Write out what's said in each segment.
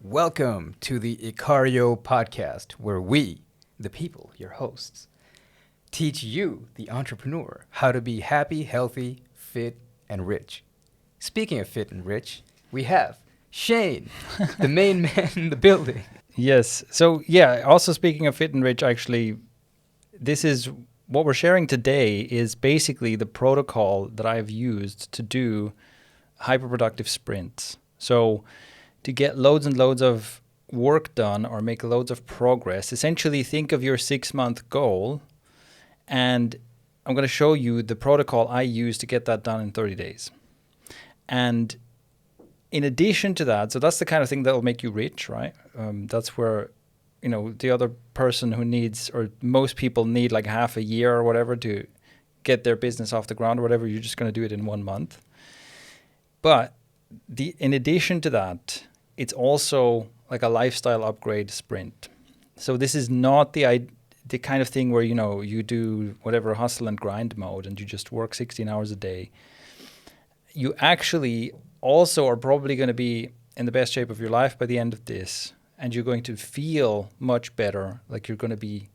Welcome to the Icario podcast, where we, the people, your hosts, teach you, the entrepreneur, how to be happy, healthy, fit, and rich. Speaking of fit and rich, we have Shane, the main man in the building. Yes. So, yeah, also speaking of fit and rich, actually, this is what we're sharing today is basically the protocol that I've used to do HyperProductive Sprints. So, to get loads and loads of work done or make loads of progress, essentially think of your 6-month goal, and I'm going to show you the protocol I use to get that done in 30 days. And in addition to that, so that's the kind of thing that will make you rich, right? That's where, the other person who needs, or most people need like half a year or whatever to get their business off the ground or whatever. You're just going to do it in 1 month. But in addition to that, it's also like a lifestyle upgrade sprint. So this is not the kind of thing where, you do whatever hustle and grind mode and you just work 16 hours a day. You actually also are probably going to be in the best shape of your life by the end of this. And you're going to feel much better. Like you're going to be,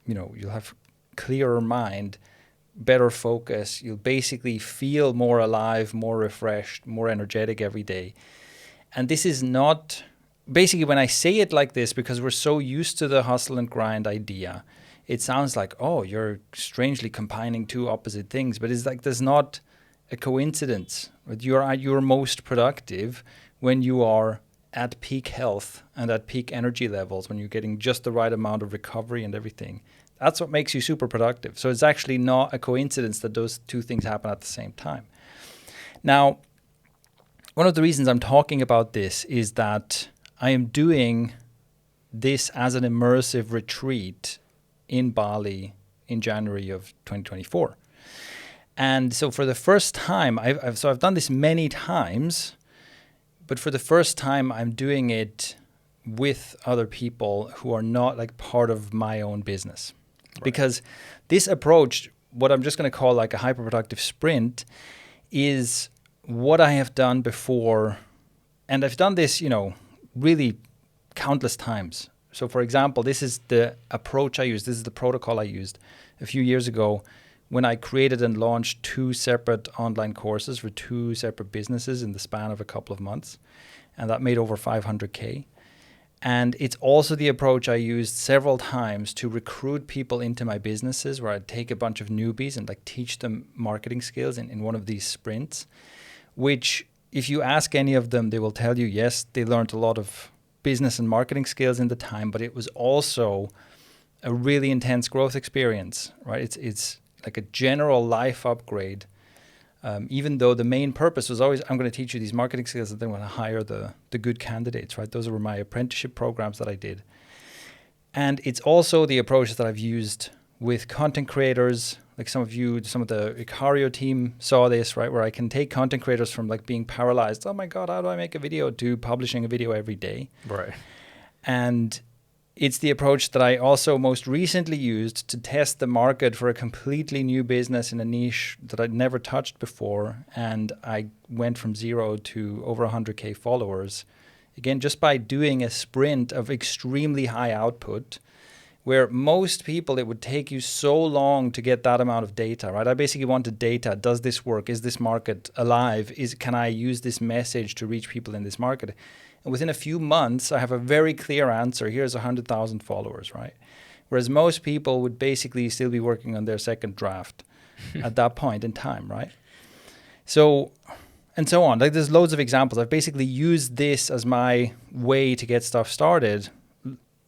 you'll have clearer mind, better focus. You'll basically feel more alive, more refreshed, more energetic every day. And this is not, basically when I say it like this, because we're so used to the hustle and grind idea, it sounds like, oh, you're strangely combining two opposite things. But it's like there's not a coincidence. You're at your most productive when you are at peak health and at peak energy levels, when you're getting just the right amount of recovery and everything. That's what makes you super productive. So it's actually not a coincidence that those two things happen at the same time. Now, one of the reasons I'm talking about this is that I am doing this as an immersive retreat in Bali in January of 2024. And so for the first time, I've done this many times, but for the first time, I'm doing it with other people who are not like part of my own business. Right. Because this approach, what I'm just going to call like a hyperproductive sprint, is what I have done before. And I've done this, really countless times. So for example, this is the approach I used. This is the protocol I used a few years ago when I created and launched 2 separate online courses for 2 separate businesses in the span of a couple of months. And that made over 500K. And it's also the approach I used several times to recruit people into my businesses, where I'd take a bunch of newbies and like teach them marketing skills in one of these sprints, which if you ask any of them, they will tell you, yes, they learned a lot of business and marketing skills in the time, but it was also a really intense growth experience, right? It's like a general life upgrade, even though the main purpose was always, I'm going to teach you these marketing skills and then I'm going to hire the good candidates, right? Those were my apprenticeship programs that I did. And it's also the approach that I've used with content creators. Like some of the Icario team saw this, right? Where I can take content creators from like being paralyzed, oh my God, how do I make a video, to publishing a video every day. Right. And it's the approach that I also most recently used to test the market for a completely new business in a niche that I'd never touched before. And I went from 0 to over 100K followers. Again, just by doing a sprint of extremely high output, where most people, it would take you so long to get that amount of data, right? I basically wanted data. Does this work? Is this market alive? Can I use this message to reach people in this market? And within a few months, I have a very clear answer. Here's 100,000 followers, right? Whereas most people would basically still be working on their second draft at that point in time, right? So, and so on. Like there's loads of examples. I've basically used this as my way to get stuff started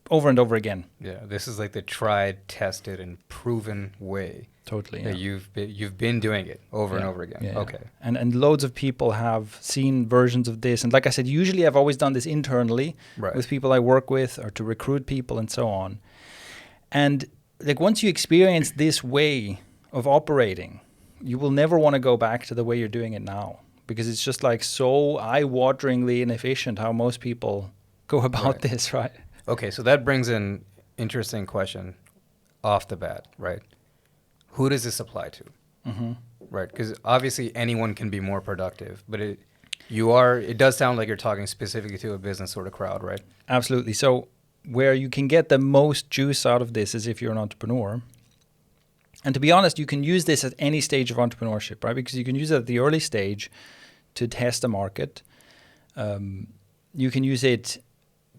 over and over again. Yeah, this is like the tried, tested, and proven way. Totally. Yeah. You've been doing it over and over again. Yeah, okay. And loads of people have seen versions of this. And like I said, usually I've always done this internally with people I work with, or to recruit people and so on. And like once you experience this way of operating, you will never want to go back to the way you're doing it now, because it's just like so eye-wateringly inefficient how most people go about this, right? Okay, so that brings in interesting question off the bat, right? Who does this apply to? Mm-hmm. Right, because obviously anyone can be more productive, but It does sound like you're talking specifically to a business sort of crowd, right? Absolutely. So where you can get the most juice out of this is if you're an entrepreneur. And to be honest, you can use this at any stage of entrepreneurship, right? Because you can use it at the early stage to test a market. You can use it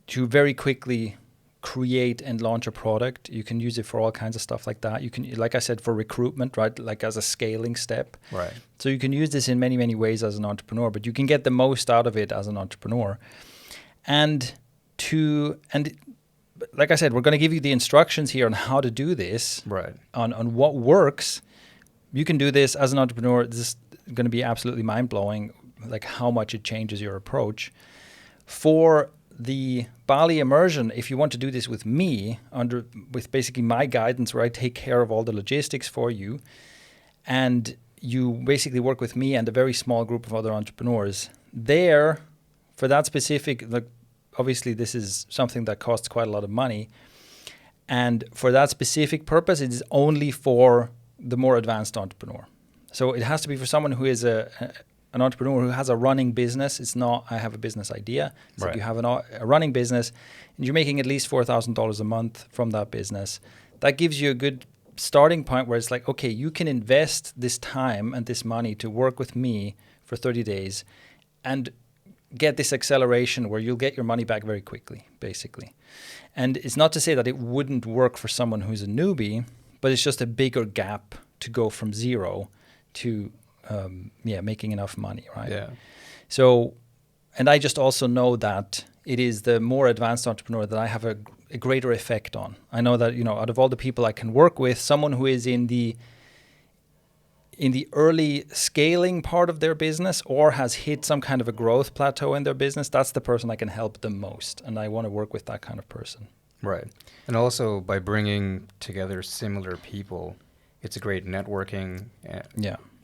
to very quickly create and launch a product. You can use it for all kinds of stuff like that. You can, like I said, for recruitment, right? Like as a scaling step. Right. So you can use this in many, many ways as an entrepreneur, but you can get the most out of it as an entrepreneur. And like I said, we're going to give you the instructions here on how to do this, right? On what works. You can do this as an entrepreneur. This is going to be absolutely mind-blowing, like how much it changes your approach. For the Bali Immersion, if you want to do this with me, with basically my guidance, where I take care of all the logistics for you, and you basically work with me and a very small group of other entrepreneurs, there, for that specific, like, obviously this is something that costs quite a lot of money, and for that specific purpose, it is only for the more advanced entrepreneur. So it has to be for someone who is an entrepreneur who has a running business. It's not, I have a business idea. It's right. like you have a running business and you're making at least $4,000 a month from that business. That gives you a good starting point where it's like, okay, you can invest this time and this money to work with me for 30 days and get this acceleration where you'll get your money back very quickly, basically. And it's not to say that it wouldn't work for someone who's a newbie, but it's just a bigger gap to go from zero to making enough money, right? Yeah. So, and I just also know that it is the more advanced entrepreneur that I have a greater effect on. I know that, out of all the people I can work with, someone who is in the early scaling part of their business or has hit some kind of a growth plateau in their business, that's the person I can help the most. And I want to work with that kind of person. Right. And also by bringing together similar people, it's a great networking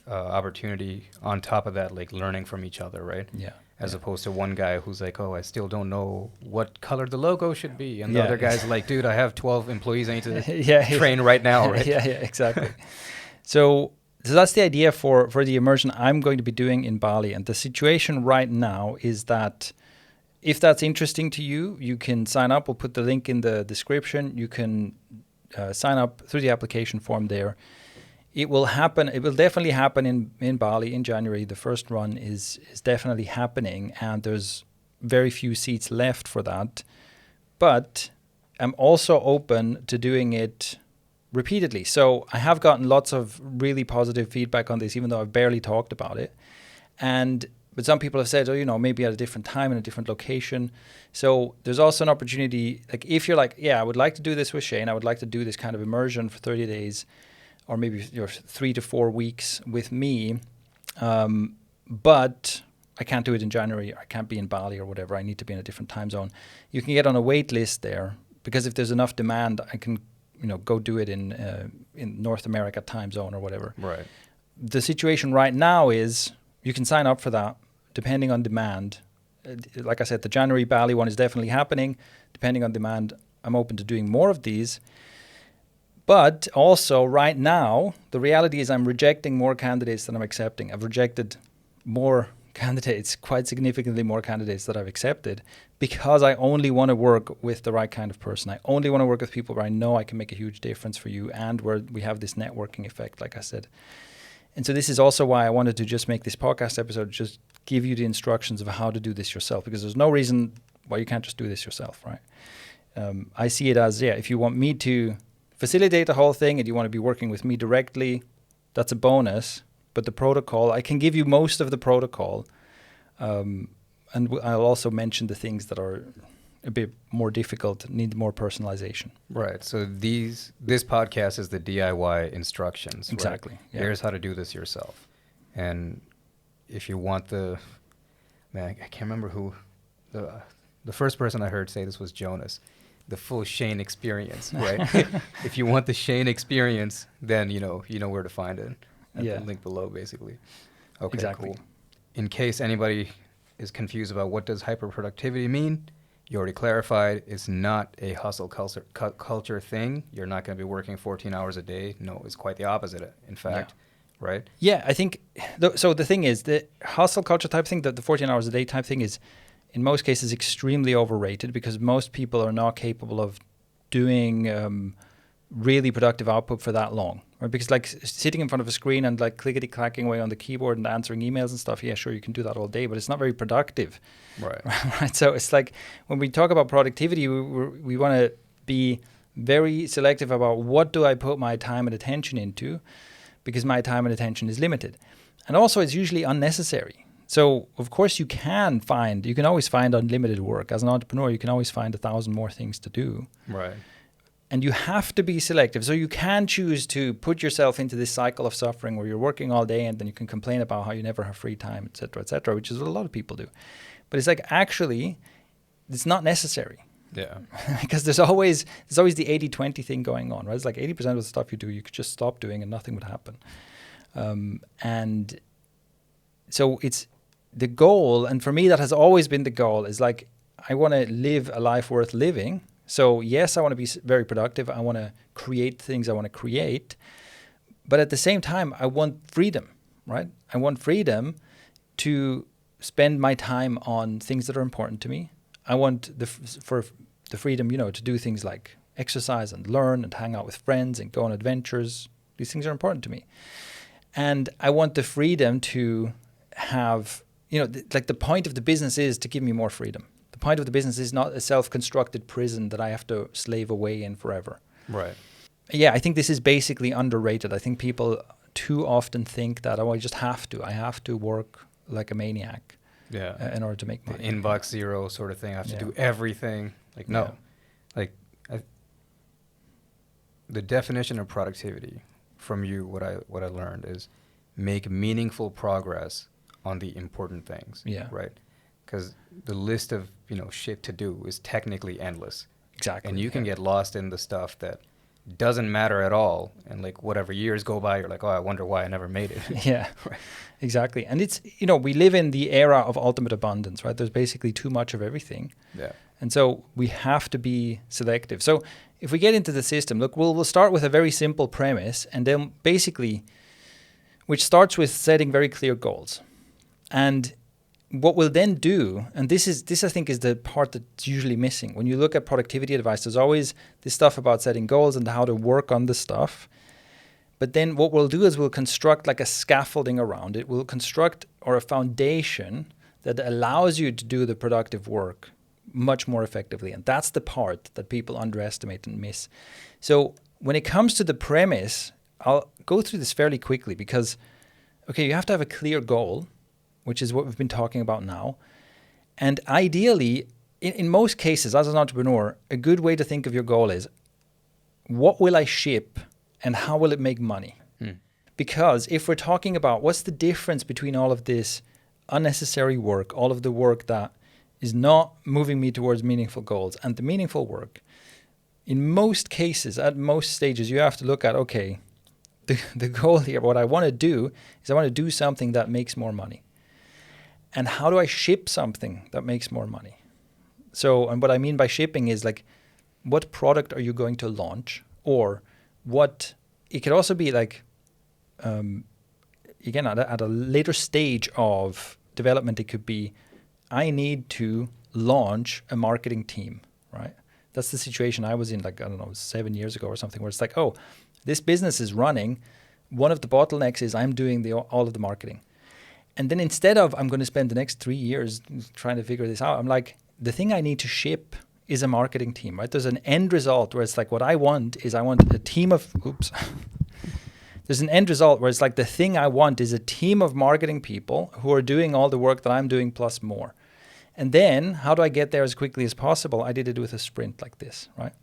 opportunity. On top of that, like learning from each other, right? Yeah. As opposed to one guy who's like, oh, I still don't know what color the logo should be. And the other guy's like, dude, I have 12 employees I need to train right now, right? Yeah, exactly. So that's the idea for the immersion I'm going to be doing in Bali. And the situation right now is that if that's interesting to you, you can sign up. We'll put the link in the description. You can sign up through the application form there. It will happen. It will definitely happen in Bali in January. The first run is definitely happening, and there's very few seats left for that. But I'm also open to doing it repeatedly. So I have gotten lots of really positive feedback on this, even though I've barely talked about it. But some people have said, maybe at a different time in a different location. So there's also an opportunity, like if you're like, I would like to do this with Shane, I would like to do this kind of immersion for 30 days, or maybe 3 to 4 weeks with me, but I can't do it in January, or I can't be in Bali or whatever, I need to be in a different time zone. You can get on a wait list there, because if there's enough demand, I can go do it in North America time zone or whatever. Right. The situation right now is you can sign up for that depending on demand. Like I said, the January Bali one is definitely happening. Depending on demand, I'm open to doing more of these. But also right now, the reality is I'm rejecting more candidates than I'm accepting. I've rejected more candidates, quite significantly more candidates that I've accepted, because I only want to work with the right kind of person. I only want to work with people where I know I can make a huge difference for you and where we have this networking effect, like I said. And so this is also why I wanted to just make this podcast episode, just give you the instructions of how to do this yourself, because there's no reason why you can't just do this yourself, right? I see it as, if you want me to facilitate the whole thing and you want to be working with me directly, that's a bonus. But the protocol, I can give you most of the protocol. And I'll also mention the things that are a bit more difficult, need more personalization. Right. So this podcast is the DIY instructions. Exactly. Right? Yeah. Here's how to do this yourself. And if you want I can't remember who, the first person I heard say this was Jonas. The full Shane experience, right? If you want the Shane experience, then you know where to find it. At the link below, basically. Okay, exactly. Cool. In case anybody is confused about what does hyperproductivity mean, you already clarified it's not a hustle culture thing. You're not going to be working 14 hours a day. No, it's quite the opposite. In fact, right? Yeah, I think, so the thing is, the hustle culture type thing, the 14 hours a day type thing is, in most cases, extremely overrated because most people are not capable of doing really productive output for that long, right? Because like sitting in front of a screen and like clickety clacking away on the keyboard and answering emails and stuff, yeah, sure, you can do that all day, but it's not very productive. Right. Right. So it's like when we talk about productivity, we want to be very selective about what do I put my time and attention into, because my time and attention is limited. And also it's usually unnecessary. So of course you can always find unlimited work. As an entrepreneur, you can always find 1,000 more things to do. Right. And you have to be selective. So you can choose to put yourself into this cycle of suffering where you're working all day and then you can complain about how you never have free time, et cetera, which is what a lot of people do. But it's like, actually, it's not necessary. Yeah. Because there's always the 80-20 thing going on, right? It's like 80% of the stuff you do, you could just stop doing and nothing would happen. And so it's the goal, and for me that has always been the goal, is like, I want to live a life worth living. So yes, I want to be very productive. I want to create things I want to create. But at the same time, I want freedom, right? I want freedom to spend my time on things that are important to me. I want for the freedom, to do things like exercise and learn and hang out with friends and go on adventures. These things are important to me. And I want the freedom to have, like the point of the business is to give me more freedom. The point of the business is not a self-constructed prison that I have to slave away in forever. Right. Yeah, I think this is basically underrated. I think people too often think that, I have to work like a maniac. Yeah. In order to make money. The inbox zero sort of thing. I have to do everything. Like, no. Yeah. Like, the definition of productivity from you, what I learned is make meaningful progress on the important things. Yeah. Right? Because the list of, shit to do is technically endless. Exactly. And you can get lost in the stuff that doesn't matter at all. And like whatever years go by, you're like, oh, I wonder why I never made it. Yeah, Right. Exactly. And it's, we live in the era of ultimate abundance, right? There's basically too much of everything. Yeah. And so we have to be selective. So if we get into the system, look, we'll start with a very simple premise, and then basically, which starts with setting very clear goals. And what we'll then do, and this I think is the part that's usually missing. When you look at productivity advice, there's always this stuff about setting goals and how to work on the stuff. But then what we'll do is we'll construct like a scaffolding around it. We'll construct a foundation that allows you to do the productive work much more effectively. And that's the part that people underestimate and miss. So when it comes to the premise, I'll go through this fairly quickly because, okay, you have to have a clear goal, which is what we've been talking about now. And ideally, in most cases, as an entrepreneur, a good way to think of your goal is, what will I ship and how will it make money? Because if we're talking about what's the difference between all of this unnecessary work, all of the work that is not moving me towards meaningful goals, and the meaningful work, in most cases, at most stages, you have to look at, okay, the goal here, what I want to do is I want to do something that makes more money. And how do I ship something that makes more money? So, and what I mean by shipping is like, what product are you going to launch? Or it could also be like, again, at a later stage of development, it could be, I need to launch a marketing team, right? That's the situation I was in, like, 7 years ago or something, where it's like, oh, this business is running. One of the bottlenecks is I'm doing all of the marketing. And then instead of I'm going to spend the next 3 years trying to figure this out, I'm like, the thing I need to ship is a marketing team, right? There's an end result where it's like, what I want is a team of, There's an end result where it's like, the thing I want is a team of marketing people who are doing all the work that I'm doing plus more. And then how do I get there as quickly as possible? I did it with a sprint like this, right?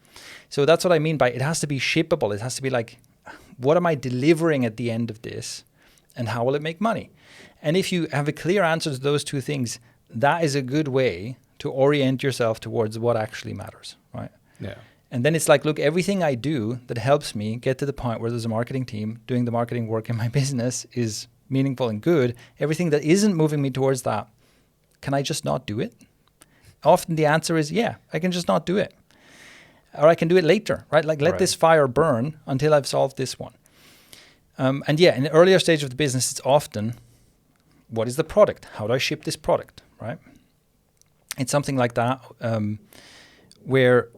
So that's what I mean by it has to be shippable. It has to be like, what am I delivering at the end of this? And how will it make money? And if you have a clear answer to those two things, that is a good way to orient yourself towards what actually matters, right? Yeah. And then it's like, look, everything I do that helps me get to the point where there's a marketing team doing the marketing work in my business is meaningful and good. Everything that isn't moving me towards that, can I just not do it? Often the answer is, yeah, I can just not do it. Or I can do it later, right? Like, let this fire burn until I've solved this one. And yeah, in the earlier stage of the business, it's often, what is the product? How do I ship this product, right? It's something like that, where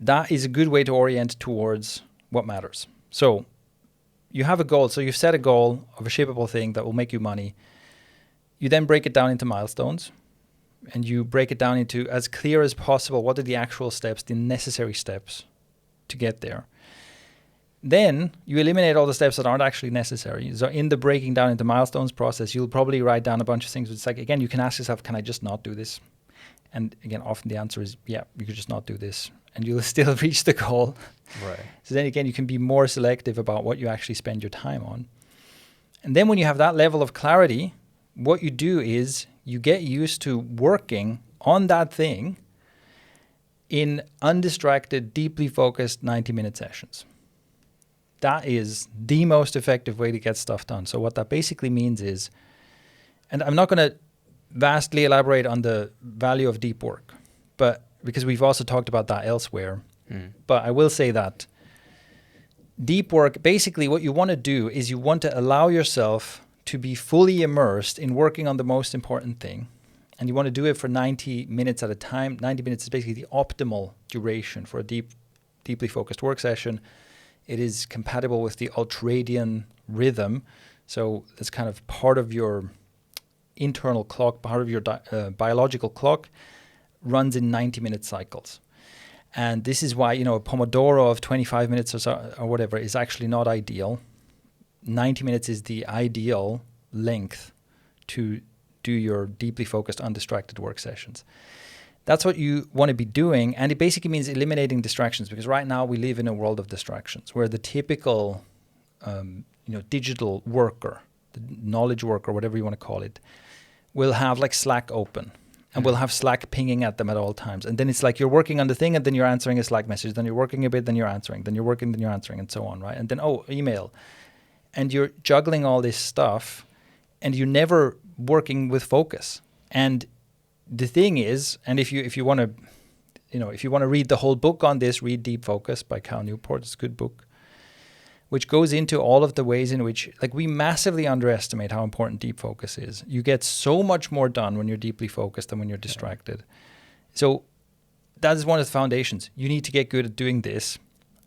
that is a good way to orient towards what matters. So you have a goal. So you've set a goal of a shippable thing that will make you money. You then break it down into milestones, and you break it down into as clear as possible. What are the actual steps, the necessary steps to get there? Then you eliminate all the steps that aren't actually necessary. So in the breaking down into milestones process, you'll probably write down a bunch of things. It's like, again, you can ask yourself, can I just not do this? And again, often the answer is, yeah, you could just not do this, and you'll still reach the goal. Right. So then again, you can be more selective about what you actually spend your time on. And then when you have that level of clarity, what you do is you get used to working on that thing in undistracted, deeply focused 90-minute sessions. That is the most effective way to get stuff done. So what that basically means is, and I'm not going to vastly elaborate on the value of deep work, but because we've also talked about that elsewhere, but I will say that deep work, basically what you want to do is you want to allow yourself to be fully immersed in working on the most important thing. And you want to do it for 90 minutes at a time. 90 minutes is basically the optimal duration for a deeply focused work session. It is compatible with the ultradian rhythm. So it's kind of part of your internal clock, part of your biological clock, runs in 90-minute cycles. And this is why, a Pomodoro of 25 minutes or so, or whatever is actually not ideal. 90 minutes is the ideal length to do your deeply focused, undistracted work sessions. That's what you want to be doing. And it basically means eliminating distractions, because right now we live in a world of distractions where the typical, digital worker, the knowledge worker, whatever you want to call it, will have like Slack open. And we'll have Slack pinging at them at all times. And then it's like you're working on the thing, and then you're answering a Slack message. Then you're working a bit, then you're answering. Then you're working, then you're answering, and so on, right? And then, email. And you're juggling all this stuff, and you're never working with focus. And the thing is, and if you want to read the whole book on this, read Deep Focus by Cal Newport. It's a good book, which goes into all of the ways in which, we massively underestimate how important deep focus is. You get so much more done when you're deeply focused than when you're distracted. So that is one of the foundations. You need to get good at doing this.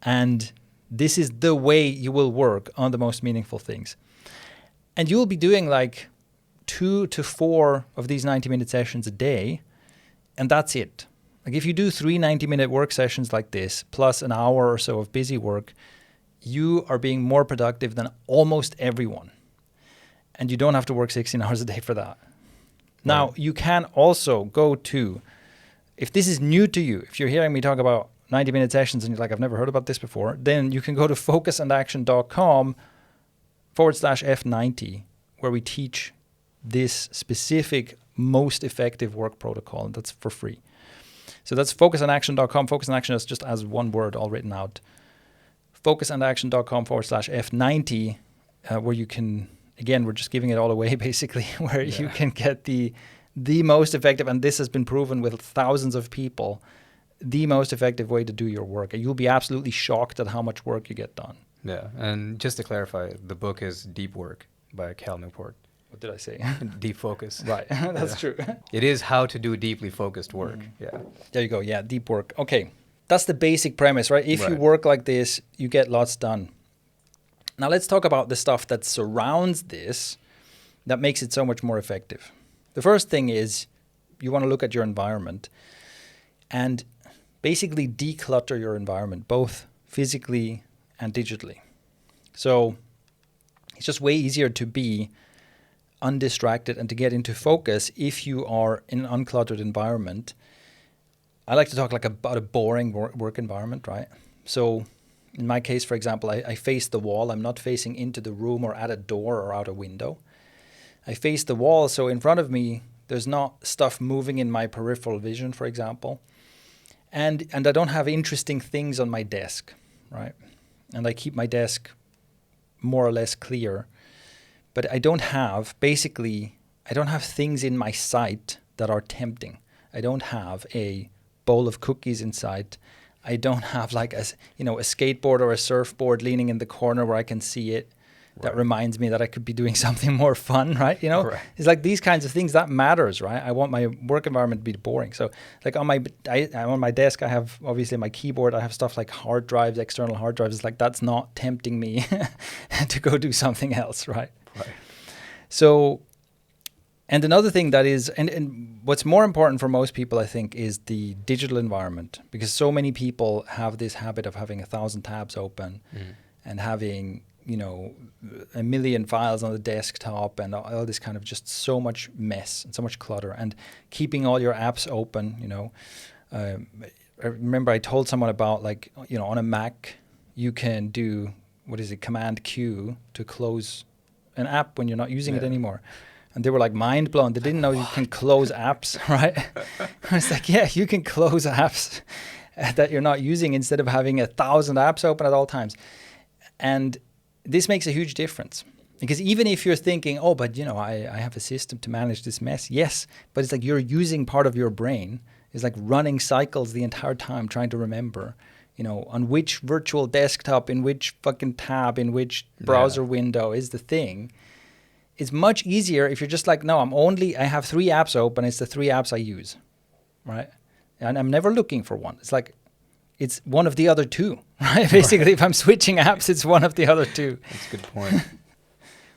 And this is the way you will work on the most meaningful things. And you'll be doing 2 to 4 of these 90-minute sessions a day, and that's it. If you do 3 90-minute work sessions like this, plus an hour or so of busy work, you are being more productive than almost everyone. And you don't have to work 16 hours a day for that. Now, Right. You can also go to, if this is new to you, if you're hearing me talk about 90-minute sessions and you're like, I've never heard about this before, then you can go to focusandaction.com/F90, where we teach this specific, most effective work protocol, and that's for free. So that's focusandaction.com. Focus and Action is just as one word all written out. focusandaction.com/F90, where you can, again, we're just giving it all away basically, where you can get the most effective, and this has been proven with thousands of people, the most effective way to do your work. And you'll be absolutely shocked at how much work you get done. Yeah, and just to clarify, the book is Deep Work by Cal Newport. What did I say? Deep Focus. Right, that's true. It is how to do deeply focused work. Yeah. There you go. Yeah, deep work. Okay. That's the basic premise, right? If you Right. work like this, you get lots done. Now let's talk about the stuff that surrounds this that makes it so much more effective. The first thing is you want to look at your environment and basically declutter your environment, both physically and digitally. So it's just way easier to be undistracted and to get into focus if you are in an uncluttered environment. I like to talk about a boring work environment, right? So in my case, for example, I face the wall. I'm not facing into the room or at a door or out a window. I face the wall, so in front of me, there's not stuff moving in my peripheral vision, for example. And I don't have interesting things on my desk, right? And I keep my desk more or less clear. But I don't have things in my sight that are tempting. I don't have a bowl of cookies in sight. I don't have a skateboard or a surfboard leaning in the corner where I can see it. that Right. reminds me that I could be doing something more fun, right? You know, Right. it's like these kinds of things that matters, right? I want my work environment to be boring. So like on my desk, I have obviously my keyboard. I have stuff like hard drives, external hard drives. It's like that's not tempting me to go do something else, right? Right. So, and another thing that is, and what's more important for most people, I think, is the digital environment, because so many people have this habit of having 1,000 tabs open and having, you know, a million files on the desktop and all this kind of just so much mess and so much clutter, and keeping all your apps open, you know. I remember I told someone about, like, you know, on a Mac, you can do, Command Q to close an app when you're not using it anymore. And they were like mind blown. They didn't know you can close apps, right? I was like, yeah, you can close apps that you're not using instead of having 1,000 apps open at all times. And this makes a huge difference, because even if you're thinking, oh, but you know, I have a system to manage this mess. Yes, but it's like you're using part of your brain. It's like running cycles the entire time trying to remember, you know, on which virtual desktop, in which fucking tab, in which browser window is the thing. It's much easier if you're just like, no, I have 3 apps open. It's the 3 apps I use, right? And I'm never looking for one. It's like, it's one of the other 2, right? Basically, if I'm switching apps, it's one of the other 2. That's a good point.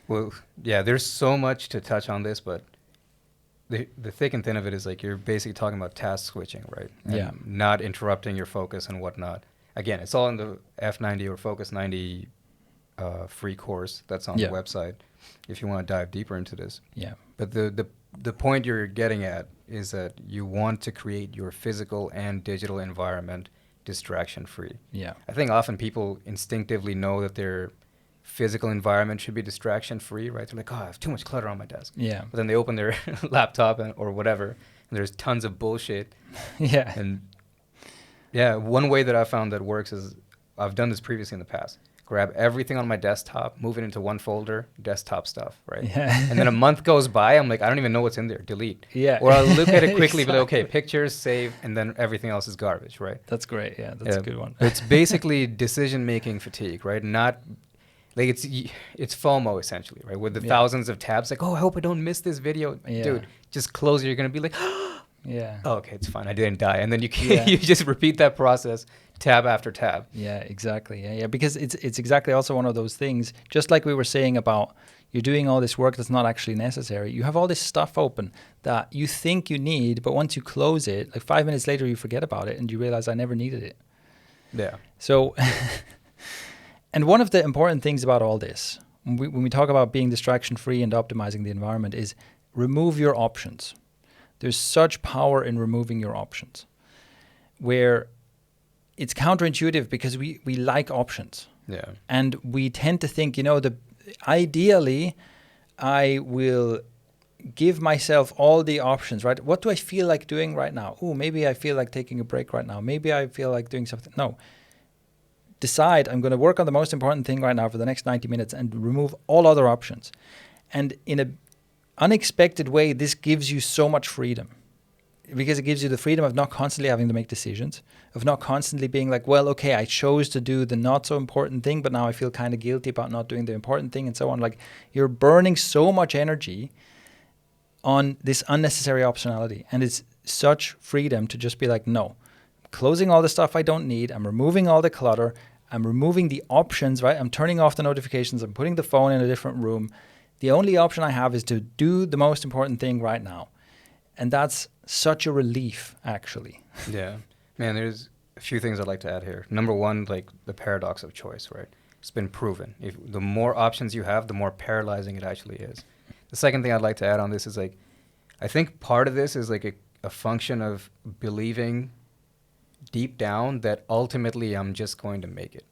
Well, yeah, there's so much to touch on this, but the thick and thin of it is like you're basically talking about task switching, right? And not interrupting your focus and whatnot. Again, it's all in the F90 or Focus 90 free course that's on the website if you want to dive deeper into this. Yeah. But the point you're getting at is that you want to create your physical and digital environment distraction free. Yeah. I think often people instinctively know that their physical environment should be distraction free, right? They're like, oh, I have too much clutter on my desk. Yeah. But then they open their laptop or whatever, and there's tons of bullshit. Yeah. And yeah, one way that I found that works is, I've done this previously in the past. Grab everything on my desktop, move it into one folder, desktop stuff, right? Yeah. And then a month goes by, I'm like, I don't even know what's in there, delete. Yeah. Or I'll look at it quickly, Exactly. be like, okay, pictures, save, and then everything else is garbage, right? That's great. Yeah, that's a good one. It's basically decision-making fatigue, right? Not, like, it's FOMO, essentially, right? With the thousands of tabs, like, oh, I hope I don't miss this video. Yeah. Dude, just close it. You're going to be like, Yeah. oh, okay, it's fine. I didn't die. And then you you just repeat that process tab after tab. Yeah, exactly. Yeah, because it's exactly also one of those things, just like we were saying about you're doing all this work that's not actually necessary. You have all this stuff open that you think you need, but once you close it, like 5 minutes later, you forget about it and you realize I never needed it. Yeah. So, and one of the important things about all this, when we talk about being distraction free and optimizing the environment, is remove your options. There's such power in removing your options, where it's counterintuitive because we like options. Yeah. And we tend to think, you know, ideally, I will give myself all the options, right? What do I feel like doing right now? Oh, maybe I feel like taking a break right now. Maybe I feel like doing something. No. Decide I'm going to work on the most important thing right now for the next 90 minutes and remove all other options. And in an unexpected way, this gives you so much freedom, because it gives you the freedom of not constantly having to make decisions, of not constantly being like, well, okay, I chose to do the not so important thing, but now I feel kind of guilty about not doing the important thing, and so on. Like, you're burning so much energy on this unnecessary optionality. And it's such freedom to just be like, no, I'm closing all the stuff I don't need. I'm removing all the clutter. I'm removing the options, right? I'm turning off the notifications. I'm putting the phone in a different room. The only option I have is to do the most important thing right now. And that's such a relief, actually. Yeah. Man, there's a few things I'd like to add here. Number one, like the paradox of choice, right? It's been proven. If the more options you have, the more paralyzing it actually is. The second thing I'd like to add on this is, like, I think part of this is like a function of believing deep down that ultimately I'm just going to make it.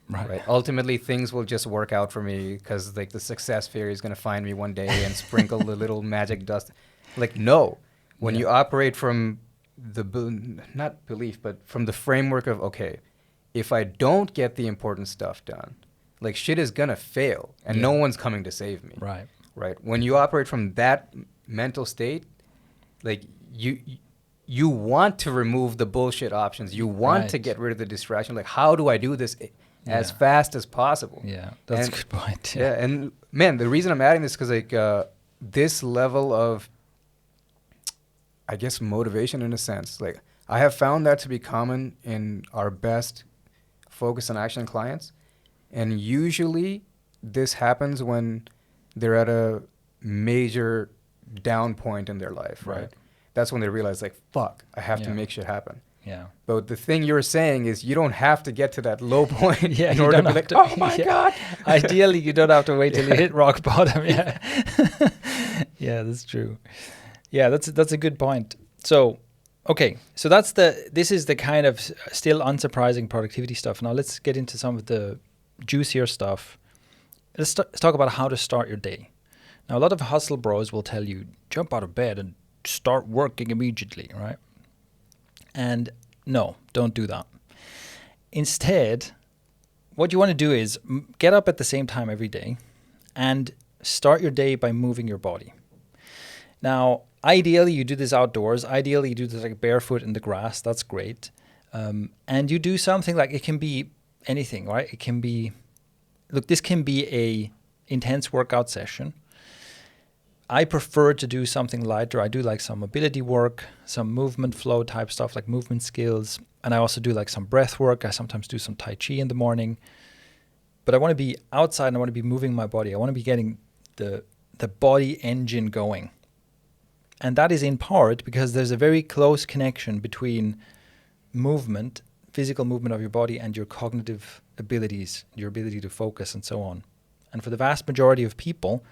Right. Ultimately, things will just work out for me because, like, the success fairy is going to find me one day and sprinkle the little magic dust. Like, no. When you operate from not belief, but from the framework of, okay, if I don't get the important stuff done, like, shit is going to fail and no one's coming to save me. Right. Right. When you operate from that mental state, like, you want to remove the bullshit options. You want to get rid of the distraction. Like, how do I do this as fast as possible. Yeah, that's a good point. Yeah, and man, the reason I'm adding this is because this level of, I guess, motivation in a sense, like I have found that to be common in our best focus and action clients. And usually this happens when they're at a major down point in their life, right? That's when they realize, like, fuck, I have to make shit happen. Yeah. But the thing you're saying is you don't have to get to that low point in you order to don't be have like, oh my God. Ideally, you don't have to wait till you hit rock bottom. Yeah. Yeah, that's true. Yeah, that's a good point. So, okay, so this is the kind of still unsurprising productivity stuff. Now let's get into some of the juicier stuff. Let's talk about how to start your day. Now, a lot of hustle bros will tell you, jump out of bed and start working immediately, right? And no, don't do that. Instead, what you want to do is get up at the same time every day and start your day by moving your body. Now, ideally, you do this outdoors. Ideally, you do this like barefoot in the grass. That's great. And you do something like, it can be anything, right? It can be, this can be a intense workout session. I prefer to do something lighter. I do like some mobility work, some movement flow type stuff like movement skills. And I also do like some breath work. I sometimes do some Tai Chi in the morning. But I want to be outside and I want to be moving my body. I want to be getting the body engine going. And that is in part because there's a very close connection between movement, physical movement of your body, and your cognitive abilities, your ability to focus and so on. And for the vast majority of people,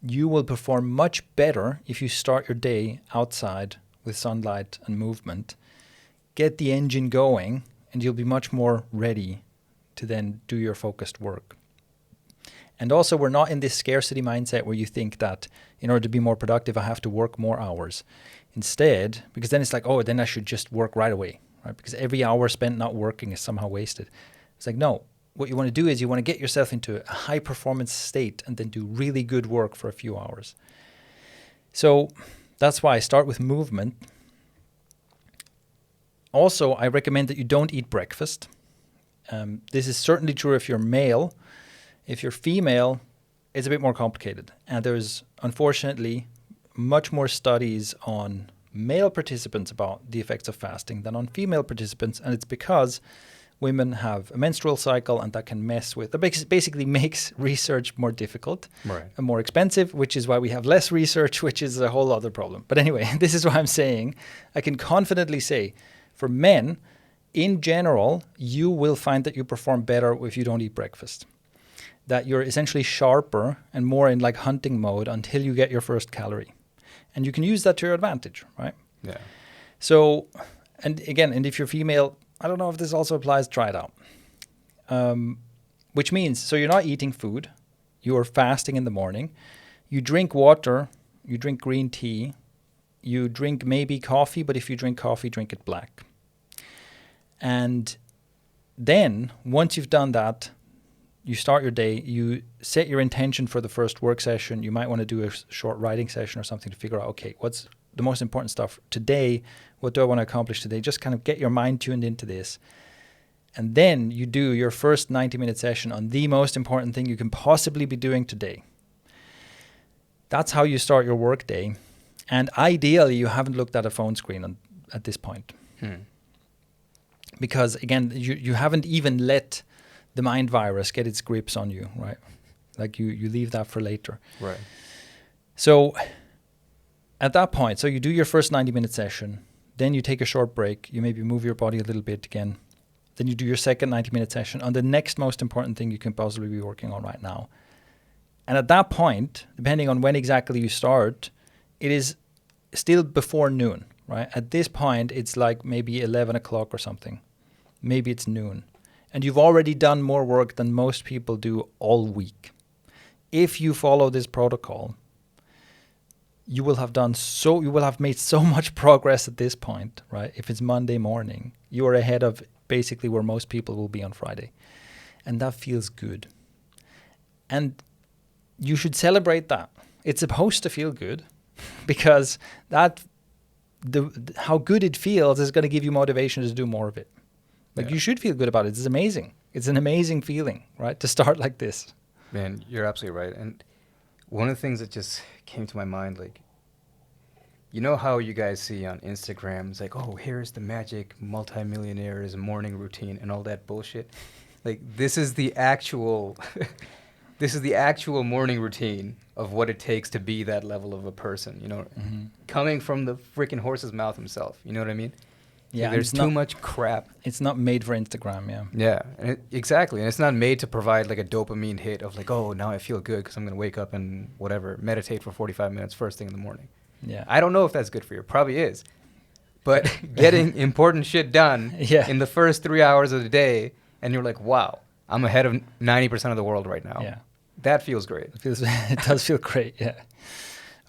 you will perform much better if you start your day outside with sunlight and movement. Get the engine going, and you'll be much more ready to then do your focused work. And also, we're not in this scarcity mindset where you think that in order to be more productive, I have to work more hours. Instead, because then it's like, oh, then I should just work right away, right? Because every hour spent not working is somehow wasted. It's like, no. What you want to do is you want to get yourself into a high performance state and then do really good work for a few hours. So that's why I start with movement. Also, I recommend that you don't eat breakfast. This is certainly true if you're male. If you're female, it's a bit more complicated. And there's, unfortunately, much more studies on male participants about the effects of fasting than on female participants. And it's because women have a menstrual cycle, and that can mess with, that basically makes research more difficult and more expensive, which is why we have less research, which is a whole other problem. But anyway, this is what I'm saying. I can confidently say, for men, in general, you will find that you perform better if you don't eat breakfast. That you're essentially sharper and more in like hunting mode until you get your first calorie. And you can use that to your advantage, right? Yeah. So, and again, and if you're female, I don't know if this also applies, try it out. Which means, so you're not eating food, you are fasting in the morning, you drink water, you drink green tea, you drink maybe coffee, but if you drink coffee, drink it black. And then, once you've done that, you start your day, you set your intention for the first work session. You might want to do a short writing session or something to figure out, okay, what's the most important stuff today? What do I want to accomplish today? Just kind of get your mind tuned into this. And then you do your first 90-minute session on the most important thing you can possibly be doing today. That's how you start your work day. And ideally, you haven't looked at a phone screen at this point. Because again, you haven't even let the mind virus get its grips on you, right? Like you leave that for later. Right. So at that point, so you do your first 90-minute session, then you take a short break, you maybe move your body a little bit again, then you do your second 90-minute session on the next most important thing you can possibly be working on right now. And at that point, depending on when exactly you start, it is still before noon, right? At this point, it's like maybe 11 o'clock or something. Maybe it's noon. And you've already done more work than most people do all week. If you follow this protocol, you will have made so much progress at this point, right? If it's Monday morning, you are ahead of basically where most people will be on Friday. And that feels good. And you should celebrate that. It's supposed to feel good because how good it feels is going to give you motivation to do more of it. Like Yeah. you should feel good about it. It's amazing. It's an amazing feeling, right? To start like this. Man, you're absolutely right. And one of the things that just came to my mind, like, you know how you guys see on Instagram, it's like, oh, here's the magic multimillionaire's morning routine and all that bullshit. Like, this is the actual, this is the actual morning routine of what it takes to be that level of a person, you know, coming from the freaking horse's mouth himself. You know what I mean? Yeah, Like, there's too much crap. It's not made for Instagram, yeah. Yeah, and exactly. And it's not made to provide like a dopamine hit of like, oh, now I feel good because I'm going to wake up and whatever, meditate for 45 minutes first thing in the morning. Yeah. I don't know if that's good for you. Probably is. But getting important shit done Yeah. in the first 3 hours of the day, and you're like, wow, I'm ahead of 90% of the world right now. Yeah. That feels great. It does feel great, yeah.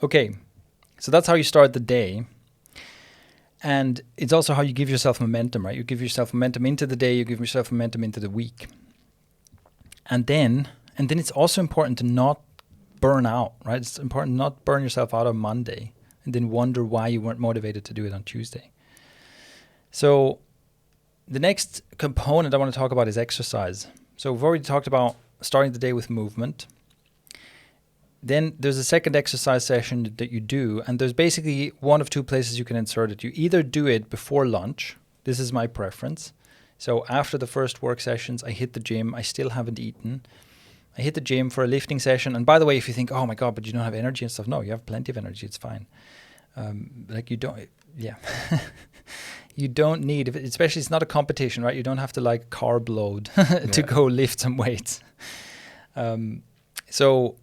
Okay, so that's how you start the day. And it's also how you give yourself momentum, right? You give yourself momentum into the day, you give yourself momentum into the week. And then it's also important to not burn out, right? It's important not to burn yourself out on Monday and then wonder why you weren't motivated to do it on Tuesday. So the next component I want to talk about is exercise. So we've already talked about starting the day with movement. Then there's a second exercise session that you do, and there's basically one of two places you can insert it. You either do it before lunch. This is my preference. So after the first work sessions, I hit the gym. I still haven't eaten. I hit the gym for a lifting session. And by the way, if you think, oh my God, but you don't have energy and stuff. No, you have plenty of energy. It's fine. Like you don't, yeah. You don't need, especially it's not a competition, right? You don't have to like carb load to go lift some weights. So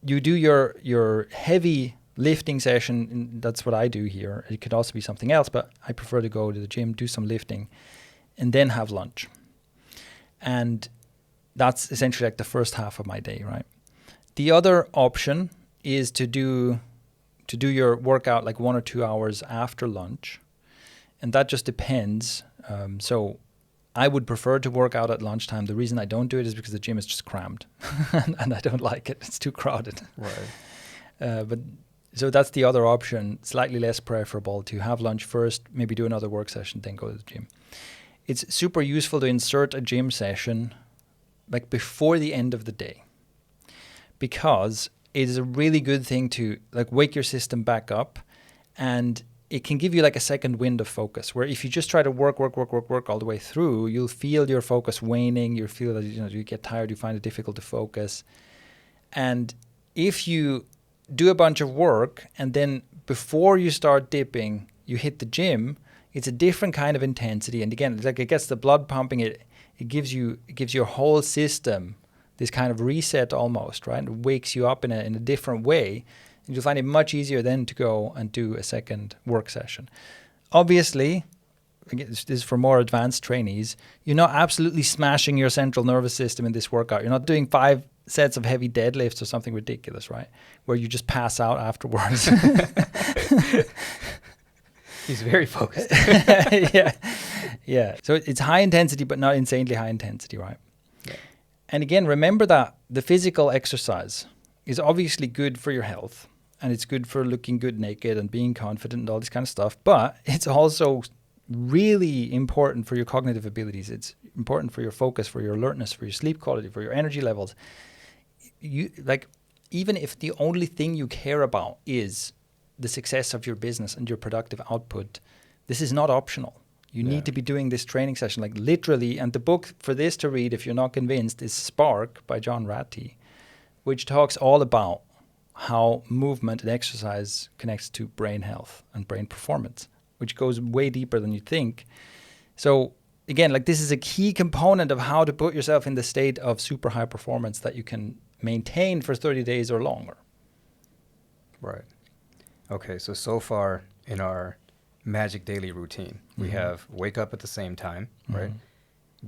you do your heavy lifting session, and that's what I do here. It could also be something else, but I prefer to go to the gym, do some lifting, and then have lunch. And that's essentially like the first half of my day, right? The other option is to do your workout like 1 or 2 hours after lunch. And that just depends. So I would prefer to work out at lunchtime. The reason I don't do it is because the gym is just crammed and I don't like it. It's too crowded. Right. But so that's the other option, slightly less preferable to have lunch first, maybe do another work session, then go to the gym. It's super useful to insert a gym session like before the end of the day, because it is a really good thing to like wake your system back up, and it can give you like a second wind of focus, where if you just try to work all the way through, you'll feel your focus waning. You'll feel that you get tired, you find it difficult to focus. And if you do a bunch of work and then before you start dipping, you hit the gym, it's a different kind of intensity. And again, like it gets the blood pumping, it gives your whole system this kind of reset almost, right? It wakes you up in a different way. And you'll find it much easier then to go and do a second work session. Obviously, again, this is for more advanced trainees, you're not absolutely smashing your central nervous system in this workout. You're not doing 5 sets of heavy deadlifts or something ridiculous, right? Where you just pass out afterwards. He's very focused. Yeah. So it's high intensity, but not insanely high intensity, right? Yeah. And again, remember that the physical exercise is obviously good for your health, and it's good for looking good naked and being confident and all this kind of stuff. But it's also really important for your cognitive abilities. It's important for your focus, for your alertness, for your sleep quality, for your energy levels. You like, even if the only thing you care about is the success of your business and your productive output, this is not optional. You need to be doing this training session, like literally. And the book for this to read, if you're not convinced, is Spark by John Ratty, which talks all about how movement and exercise connects to brain health and brain performance, which goes way deeper than you think. So again, like this is a key component of how to put yourself in the state of super high performance that you can maintain for 30 days or longer. Right. Okay, so far in our magic daily routine, we have wake up at the same time, right?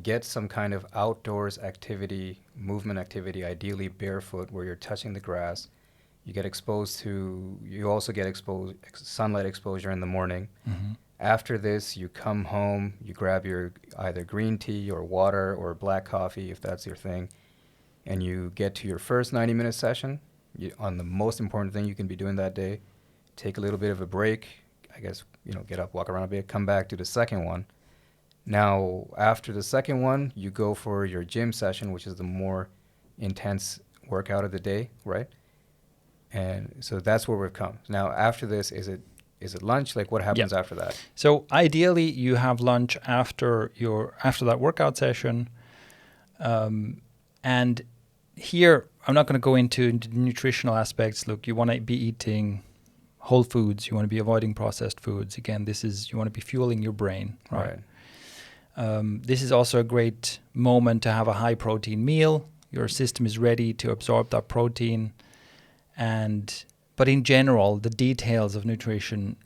Get some kind of outdoors activity, movement activity, ideally barefoot, where you're touching the grass. You also get sunlight exposure in the morning. After this, you come home, you grab your either green tea or water or black coffee, if that's your thing, and you get to your first 90-minute session on the most important thing you can be doing that day. Take a little bit of a break, I guess, get up, walk around a bit, come back, do the second one. Now, after the second one, you go for your gym session, which is the more intense workout of the day, right? And so that's where we've come. Now, after this, is it lunch? Like, what happens after that? So ideally, you have lunch after that workout session, and here I'm not going to go into the nutritional aspects. Look, you want to be eating whole foods. You want to be avoiding processed foods. Again, you want to be fueling your brain, right? This is also a great moment to have a high protein meal. Your system is ready to absorb that protein. But in general, the details of nutrition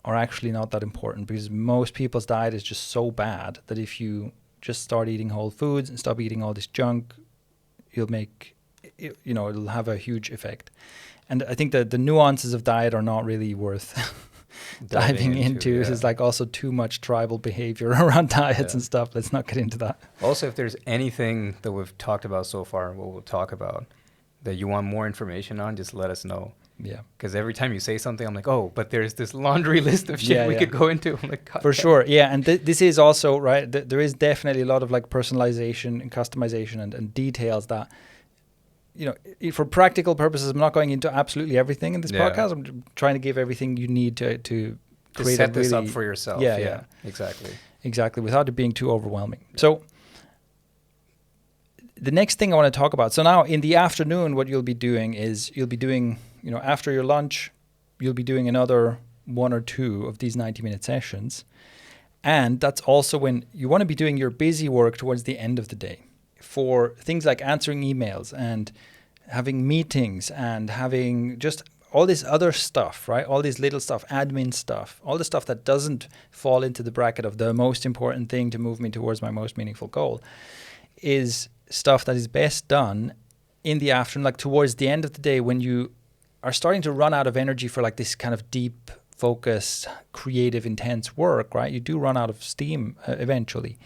are actually not that important, because most people's diet is just so bad that if you just start eating whole foods and stop eating all this junk, it'll have a huge effect. And I think that the nuances of diet are not really worth diving into. It's like also too much tribal behavior around diets and stuff. Let's not get into that. Also, if there's anything that we've talked about so far, what we'll talk about, that you want more information on, just let us know. Yeah. Because every time you say something, I'm like, oh, but there's this laundry list of shit we could go into. I'm like, God, for sure. Yeah. And this is also, right, there is definitely a lot of like personalization and customization and details that, for practical purposes, I'm not going into absolutely everything in this podcast. I'm trying to give everything you need to create set this up for yourself. Yeah. Exactly. Without it being too overwhelming. Yeah. So the next thing I want to talk about. So now in the afternoon, what you'll be doing is after your lunch, you'll be doing another 1 or 2 of these 90-minute sessions. And that's also when you want to be doing your busy work towards the end of the day for things like answering emails and having meetings and having just all this other stuff, right? All this little stuff, admin stuff, all the stuff that doesn't fall into the bracket of the most important thing to move me towards my most meaningful goal is stuff that is best done in the afternoon, like towards the end of the day when you are starting to run out of energy for like this kind of deep, focused, creative, intense work, right? You do run out of steam eventually.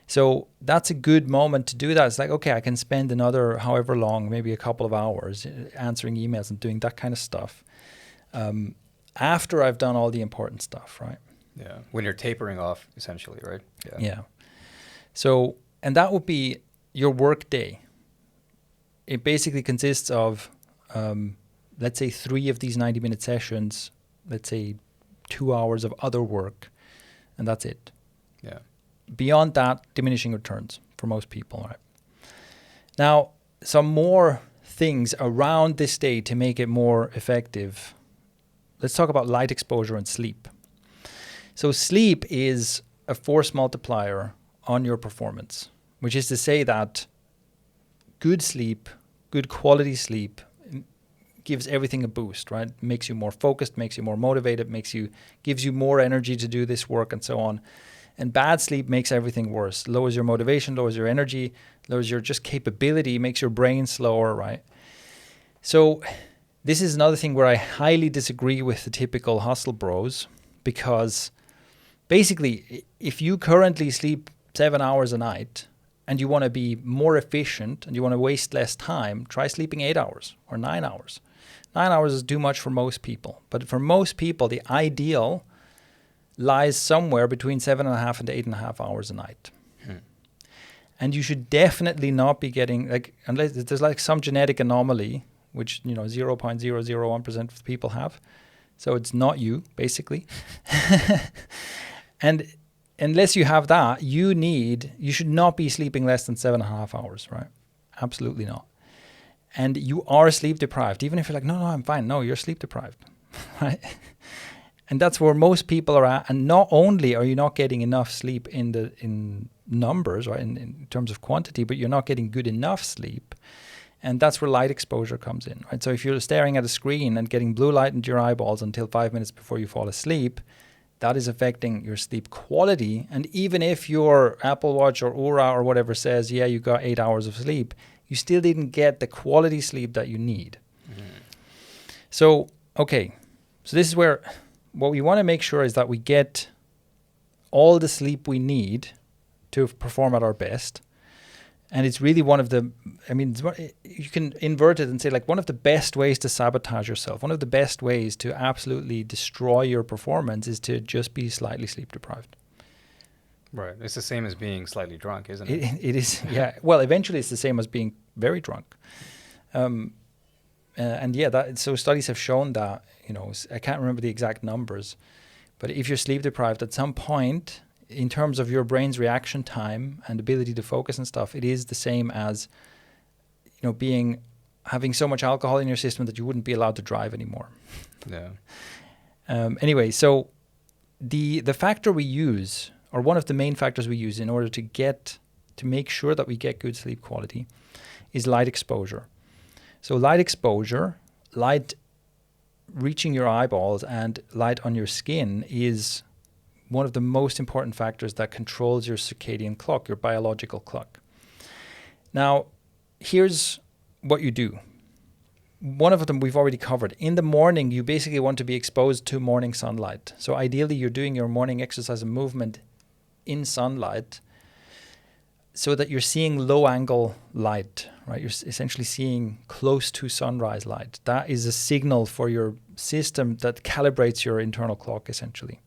So that's a good moment to do that. It's like, okay, I can spend another however long, maybe a couple of hours answering emails and doing that kind of stuff after I've done all the important stuff, right? Yeah, when you're tapering off, essentially, right? Yeah. So, and that would be your work day. It basically consists of, let's say 3 of these 90-minute sessions, let's say 2 hours of other work, and that's it. Yeah. Beyond that, diminishing returns for most people, right? Now, some more things around this day to make it more effective. Let's talk about light exposure and sleep. So sleep is a force multiplier on your performance, which is to say that good sleep, good quality sleep gives everything a boost, right? Makes you more focused, makes you more motivated, gives you more energy to do this work and so on. And bad sleep makes everything worse. Lowers your motivation, lowers your energy, lowers your just capability, makes your brain slower, right? So this is another thing where I highly disagree with the typical hustle bros, because basically if you currently sleep 7 hours a night and you want to be more efficient and you want to waste less time, try sleeping 8 hours or 9 hours. 9 hours is too much for most people. But for most people, the ideal lies somewhere between 7.5 and 8.5 hours a night. And you should definitely not be getting, like, unless there's like some genetic anomaly, which 0.001% of people have. So it's not you, basically. And unless you have that, you should not be sleeping less than 7.5 hours, right? Absolutely not. And you are sleep deprived. Even if you're like, no, I'm fine. No, you're sleep deprived, right? And that's where most people are at. And not only are you not getting enough sleep in numbers, right, in terms of quantity, but you're not getting good enough sleep. And that's where light exposure comes in, right? So if you're staring at a screen and getting blue light into your eyeballs until 5 minutes before you fall asleep, that is affecting your sleep quality. And even if your Apple Watch or Oura or whatever says, yeah, you got 8 hours of sleep, you still didn't get the quality sleep that you need. So, okay. So this is where what we want to make sure is that we get all the sleep we need to perform at our best. And it's really one of the, you can invert it and say like one of the best ways to sabotage yourself, one of the best ways to absolutely destroy your performance is to just be slightly sleep deprived. Right. It's the same as being slightly drunk, isn't it? It is, yeah. Well, eventually it's the same as being very drunk. And yeah, so studies have shown that, I can't remember the exact numbers, but if you're sleep deprived at some point, in terms of your brain's reaction time and ability to focus and stuff, it is the same as, having so much alcohol in your system that you wouldn't be allowed to drive anymore. Yeah. Anyway, so the factor we use, or one of the main factors we use in order to make sure that we get good sleep quality, is light exposure. So light exposure, light reaching your eyeballs and light on your skin is one of the most important factors that controls your circadian clock, your biological clock. Now, here's what you do. One of them we've already covered. In the morning, you basically want to be exposed to morning sunlight. So ideally, you're doing your morning exercise and movement in sunlight so that you're seeing low angle light, right? You're essentially seeing close to sunrise light. That is a signal for your system that calibrates your internal clock, essentially.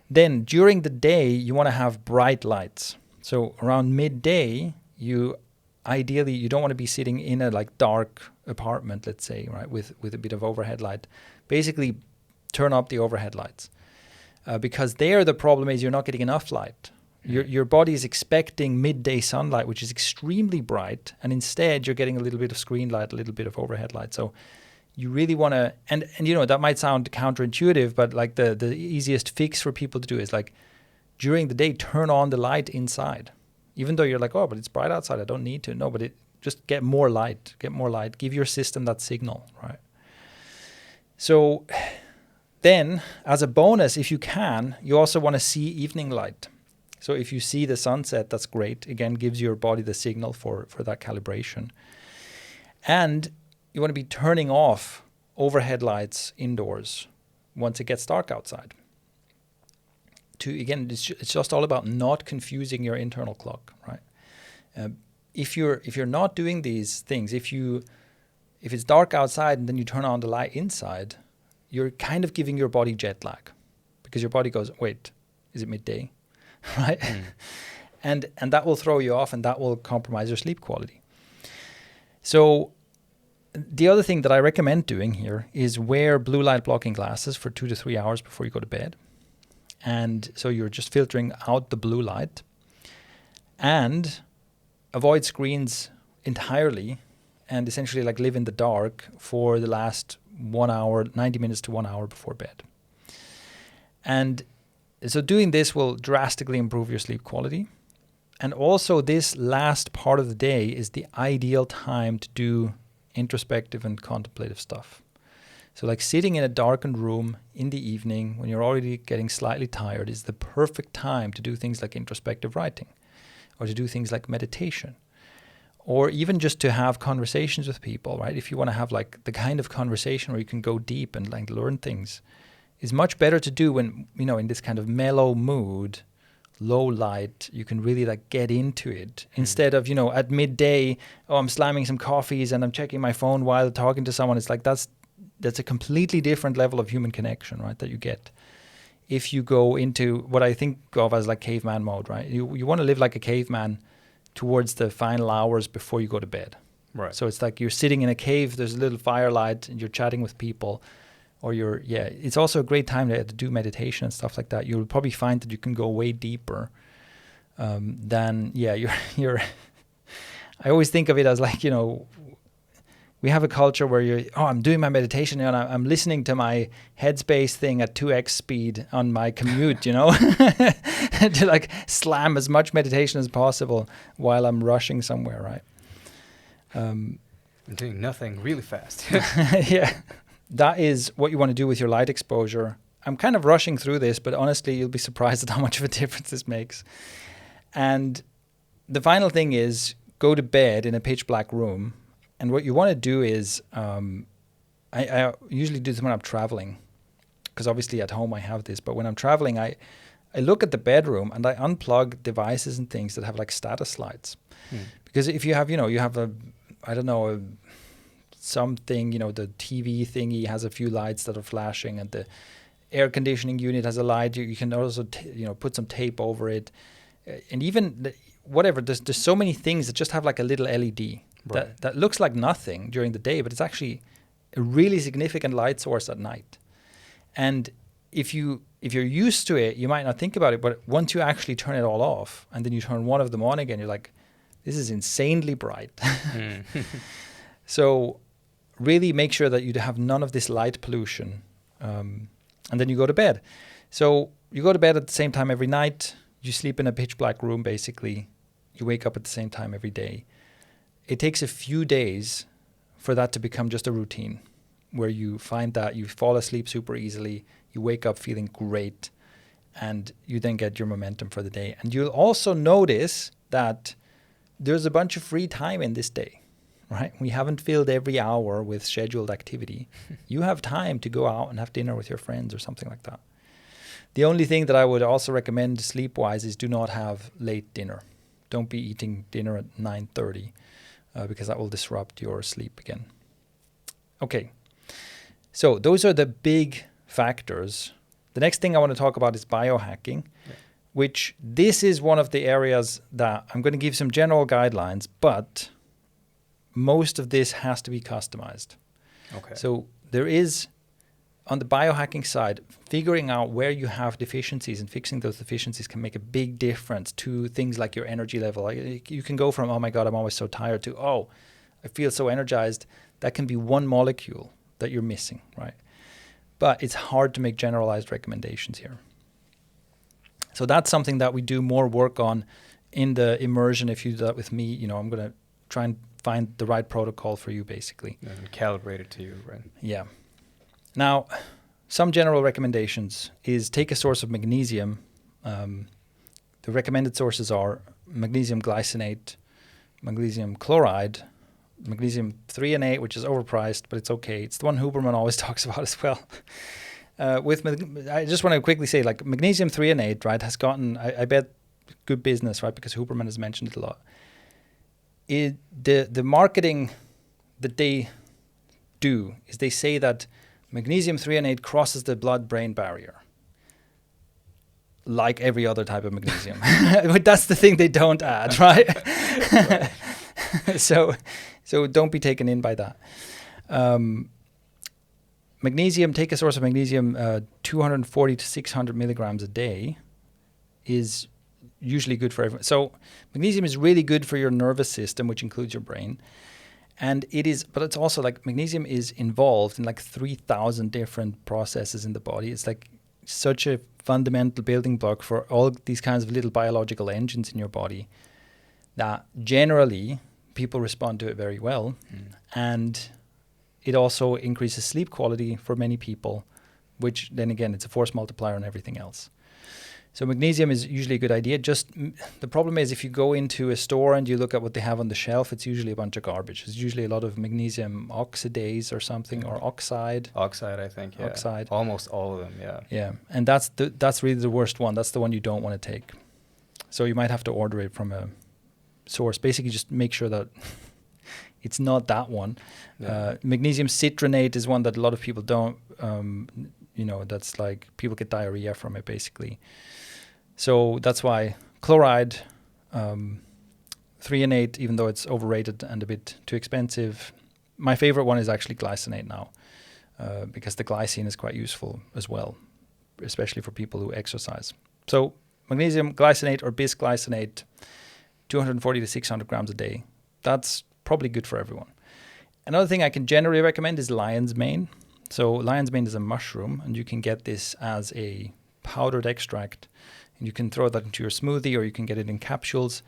Then during the day, you want to have bright lights. So around midday, ideally you don't want to be sitting in a dark apartment, let's say, right, with a bit of overhead light. Basically, turn up the overhead lights because there the problem is you're not getting enough light. Your body is expecting midday sunlight, which is extremely bright, and instead you're getting a little bit of screen light, a little bit of overhead light. So you really want to, and that might sound counterintuitive, but the easiest fix for people to do is during the day, turn on the light inside. Even though you're oh, but it's bright outside, I don't need to. No, but just get more light, give your system that signal, right? So then, as a bonus, if you can, you also want to see evening light. So if you see the sunset, that's great. Again, gives your body the signal for that calibration. And you want to be turning off overhead lights indoors once it gets dark outside. It's just all about not confusing your internal clock, right? If you're not doing these things, if it's dark outside and then you turn on the light inside, you're kind of giving your body jet lag, because your body goes, wait, is it midday, right? And that will throw you off, and that will compromise your sleep quality. So the other thing that I recommend doing here is wear blue light blocking glasses for 2 to 3 hours before you go to bed. And so you're just filtering out the blue light, and avoid screens entirely, and essentially live in the dark for the last 1 hour, 90 minutes to 1 hour before bed. And so doing this will drastically improve your sleep quality. And also this last part of the day is the ideal time to do introspective and contemplative stuff. So sitting in a darkened room in the evening when you're already getting slightly tired is the perfect time to do things like introspective writing, or to do things like meditation, or even just to have conversations with people, right? If you want to have the kind of conversation where you can go deep and learn things, is much better to do when, in this kind of mellow mood, low light, you can really get into it instead of, at midday, oh, I'm slamming some coffees and I'm checking my phone while talking to someone. It's that's a completely different level of human connection, right, that you get if you go into what I think of as caveman mode, right? You want to live like a caveman towards the final hours before you go to bed. Right. So it's you're sitting in a cave, there's a little firelight, and you're chatting with people, or it's also a great time to do meditation and stuff like that. You'll probably find that you can go way deeper than, you're I always think of it as we have a culture where I'm doing my meditation and I'm listening to my Headspace thing at 2x speed on my commute, to slam as much meditation as possible while I'm rushing somewhere, right? I'm doing nothing really fast. Yeah, that is what you want to do with your light exposure. I'm kind of rushing through this, but honestly, you'll be surprised at how much of a difference this makes. And the final thing is go to bed in a pitch black room. And what you want to do is, I usually do this when I'm traveling, because obviously at home I have this, but when I'm traveling, I look at the bedroom and I unplug devices and things that have status lights. Because if you have, something, the TV thingy has a few lights that are flashing, and the air conditioning unit has a light. You can also put some tape over it, and even whatever. There's so many things that just have like a little LED that looks like nothing during the day, but it's actually a really significant light source at night. And if you're used to it, you might not think about it, but once you actually turn it all off and then you turn one of them on again, you're like, this is insanely bright. So really make sure that you have none of this light pollution. And then you go to bed. So you go to bed at the same time every night. You sleep in a pitch black room, basically. You wake up at the same time every day. It takes a few days for that to become just a routine, where you find that you fall asleep super easily, you wake up feeling great, and you then get your momentum for the day. And you'll also notice that there's a bunch of free time in this day, right? We haven't filled every hour with scheduled activity. You have time to go out and have dinner with your friends or something like that. The only thing that I would also recommend sleep-wise is do not have late dinner. Don't be eating dinner at 9:30 because that will disrupt your sleep again. Okay. So those are the big factors. The next thing I want to talk about is biohacking, which this is one of the areas that I'm going to give some general guidelines, but most of this has to be customized. Okay. So there is, on the biohacking side, figuring out where you have deficiencies and fixing those deficiencies can make a big difference to things like your energy level. Like you can go from, oh my God, I'm always so tired, to, oh, I feel so energized. That can be one molecule that you're missing, right? But it's hard to make generalized recommendations here. So that's something that we do more work on in the immersion. If you do that with me, I'm going to try and find the right protocol for you, basically. And calibrate it to you, right? Yeah. Now, some general recommendations is take a source of magnesium. The recommended sources are magnesium glycinate, magnesium chloride, magnesium threonate, which is overpriced, but it's okay. It's the one Huberman always talks about as well. I just want to quickly say, like, magnesium threonate, right, has gotten, I bet, good business, right, because Huberman has mentioned it a lot. The marketing that they do is they say that magnesium threonate crosses the blood-brain barrier, like every other type of magnesium. But that's the thing they don't add, right? So don't be taken in by that. Magnesium, take a source of magnesium, 240 to 600 milligrams a day is usually good for everyone. So magnesium is really good for your nervous system, which includes your brain. And but it's also like magnesium is involved in like 3,000 different processes in the body. It's like such a fundamental building block for all these kinds of little biological engines in your body that generally people respond to it very well. And it also increases sleep quality for many people, which then again, it's a force multiplier on everything else. So magnesium is usually a good idea. Just the problem is if you go into a store and you look at what they have on the shelf, it's usually a bunch of garbage. It's usually a lot of magnesium oxidase or something, or oxide. Oxide, I think, yeah. Oxide. Almost all of them, yeah. Yeah, and that's really the worst one. That's the one you don't want to take. So you might have to order it from a source. Basically, just make sure that it's not that one. Yeah. Magnesium citronate is one that a lot of people don't, that's like people get diarrhea from it, basically. So that's why chloride, threonate, even though it's overrated and a bit too expensive. My favorite one is actually glycinate now, because the glycine is quite useful as well, especially for people who exercise. So magnesium glycinate or bisglycinate, 240 to 600 grams a day. That's probably good for everyone. Another thing I can generally recommend is lion's mane. So lion's mane is a mushroom, and you can get this as a powdered extract. And you can throw that into your smoothie, or you can get it in capsules.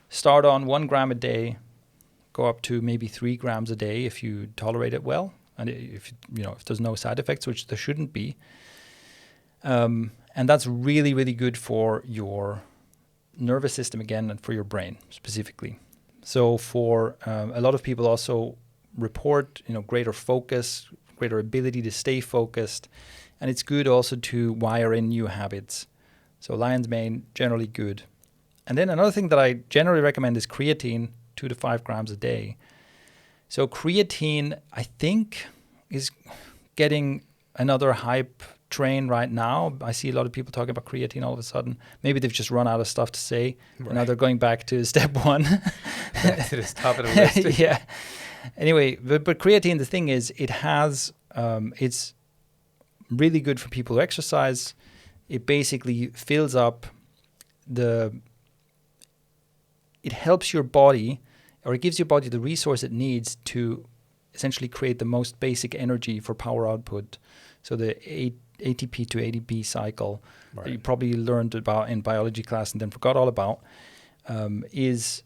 Start on 1 gram a day, go up to maybe 3 grams a day if you tolerate it well, and if there's no side effects, which there shouldn't be. And that's really, really good for your nervous system again, and for your brain specifically. So for a lot of people also report, greater focus, greater ability to stay focused, and it's good also to wire in new habits. So lion's mane, generally good. And then another thing that I generally recommend is creatine, 2 to 5 grams a day. So creatine, I think, is getting another hype train right now. I see a lot of people talking about creatine all of a sudden. Maybe they've just run out of stuff to say. Right. And now they're going back to step one. Back to the top of the list. Yeah. Anyway, but creatine, the thing is, it has, it's really good for people who exercise. It basically fills up it helps your body, or it gives your body the resource it needs to essentially create the most basic energy for power output. So the ATP to ADP cycle that you probably learned about in biology class and then forgot all about, that's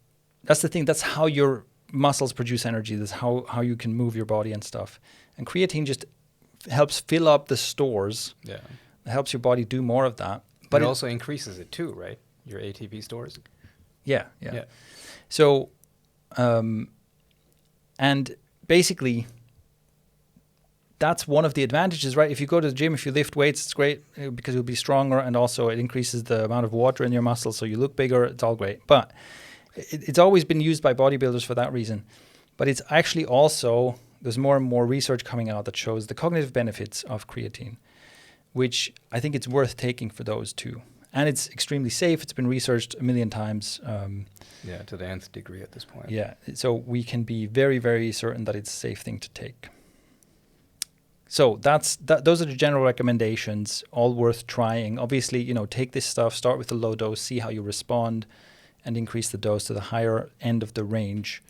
the thing. That's how your muscles produce energy. That's how you can move your body and stuff. And creatine just helps fill up the stores. Yeah. It helps your body do more of that. But it also increases it too, right? Your ATP stores. Yeah. So, and basically, that's one of the advantages, right? If you go to the gym, if you lift weights, it's great because you'll be stronger, and also it increases the amount of water in your muscles, so you look bigger. It's all great. But it's always been used by bodybuilders for that reason. But it's actually also, there's more and more research coming out that shows the cognitive benefits of creatine, which I think it's worth taking for those too. And it's extremely safe. It's been researched 1 million times. To the nth degree at this point. Yeah, so we can be very, very certain that it's a safe thing to take. So those are the general recommendations, all worth trying. Obviously, take this stuff, start with a low dose, see how you respond, and increase the dose to the higher end of the range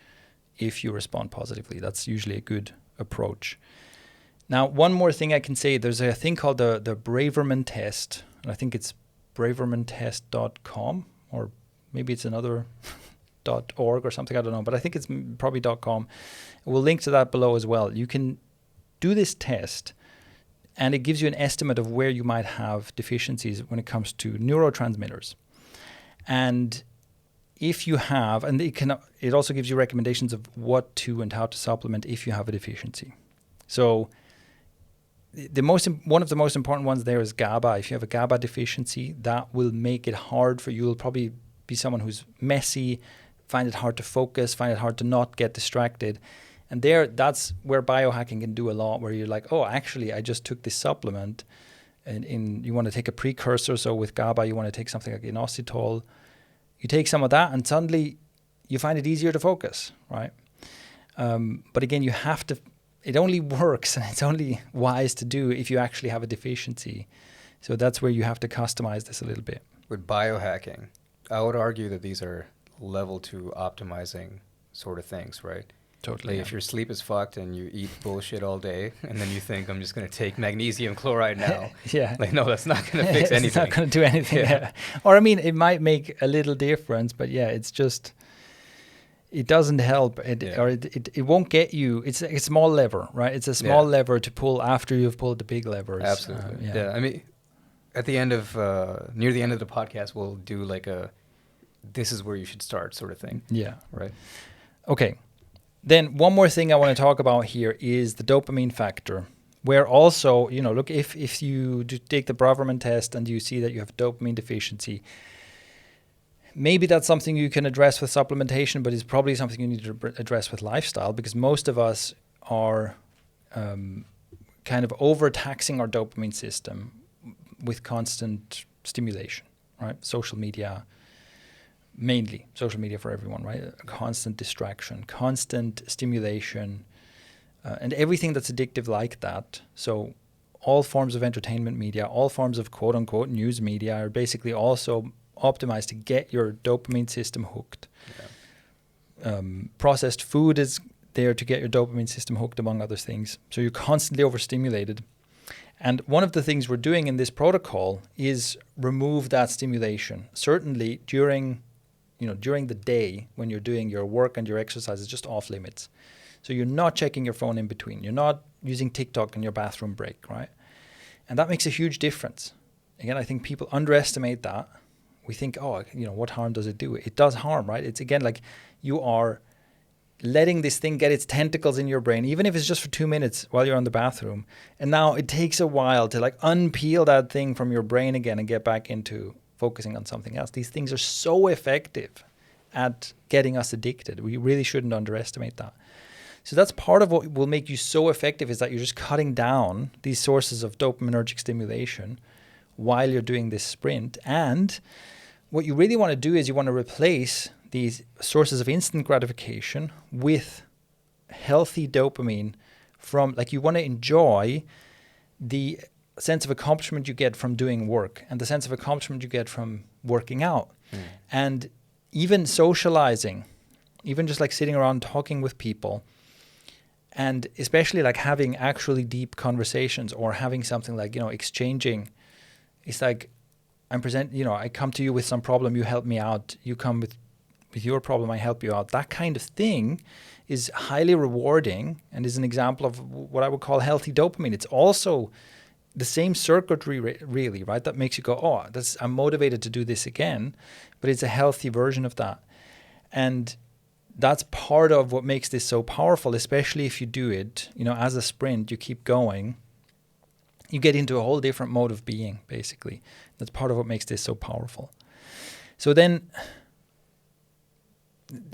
if you respond positively. That's usually a good approach. Now, one more thing I can say, there's a thing called the Braverman test, and I think it's bravermantest.com, or maybe it's another .org or something, I don't know, but I think it's probably .com. We'll link to that below as well. You can do this test, and it gives you an estimate of where you might have deficiencies when it comes to neurotransmitters. And if you have, and it also gives you recommendations of what to and how to supplement if you have a deficiency. So one of the most important ones there is GABA. If you have a GABA deficiency, that will make it hard for you. You'll probably be someone who's messy, find it hard to focus, find it hard to not get distracted. And that's where biohacking can do a lot, where you're like, oh, actually, I just took this supplement, and you want to take a precursor. So with GABA, you want to take something like inositol. You take some of that, and suddenly you find it easier to focus, right? But again, you have to. It only works, and it's only wise to do if you actually have a deficiency. So that's where you have to customize this a little bit. With biohacking, I would argue that these are level 2 optimizing sort of things, right? Totally. Like if your sleep is fucked and you eat bullshit all day, and then you think, I'm just going to take magnesium chloride now. Yeah. Like, no, that's not going to fix anything. It's not going to do anything. Yeah. Or, I mean, it might make a little difference, but yeah, it's just, it doesn't help. It won't get you. It's a small lever, right? It's a small lever to pull after you've pulled the big levers. Absolutely. I mean, at the end of, near the end of the podcast, we'll do like this is where you should start sort of thing. Yeah. Right. Okay. Then one more thing I want to talk about here is the dopamine factor, where also, look, if you do take the Braverman test and you see that you have dopamine deficiency, maybe that's something you can address with supplementation, but it's probably something you need to address with lifestyle, because most of us are kind of overtaxing our dopamine system with constant stimulation, right? Social media, mainly social media for everyone, right? Constant distraction, constant stimulation, and everything that's addictive like that. So all forms of entertainment media, all forms of quote unquote news media are basically also optimized to get your dopamine system hooked. Yeah. Processed food is there to get your dopamine system hooked, among other things. So you're constantly overstimulated. And one of the things we're doing in this protocol is remove that stimulation. Certainly during the day when you're doing your work and your exercise, is just off limits. So you're not checking your phone in between. You're not using TikTok in your bathroom break, right? And that makes a huge difference. Again, I think people underestimate that. We think, what harm does it do? It does harm, right? It's again like you are letting this thing get its tentacles in your brain, even if it's just for 2 minutes while you're in the bathroom. And now it takes a while to like unpeel that thing from your brain again and get back into focusing on something else. These things are so effective at getting us addicted. We really shouldn't underestimate that. So that's part of what will make you so effective, is that you're just cutting down these sources of dopaminergic stimulation while you're doing this sprint. And what you really want to do is you want to replace these sources of instant gratification with healthy dopamine from, like, you want to enjoy the sense of accomplishment you get from doing work and the sense of accomplishment you get from working out. And even socializing, even just like sitting around talking with people, and especially like having actually deep conversations, or having something like, exchanging. It's like, I come to you with some problem, you help me out. You come with your problem, I help you out. That kind of thing is highly rewarding and is an example of what I would call healthy dopamine. It's also the same circuitry, really, right? That makes you go, I'm motivated to do this again, but it's a healthy version of that. And that's part of what makes this so powerful, especially if you do it, as a sprint, you keep going. You get into a whole different mode of being, basically. That's part of what makes this so powerful. So then,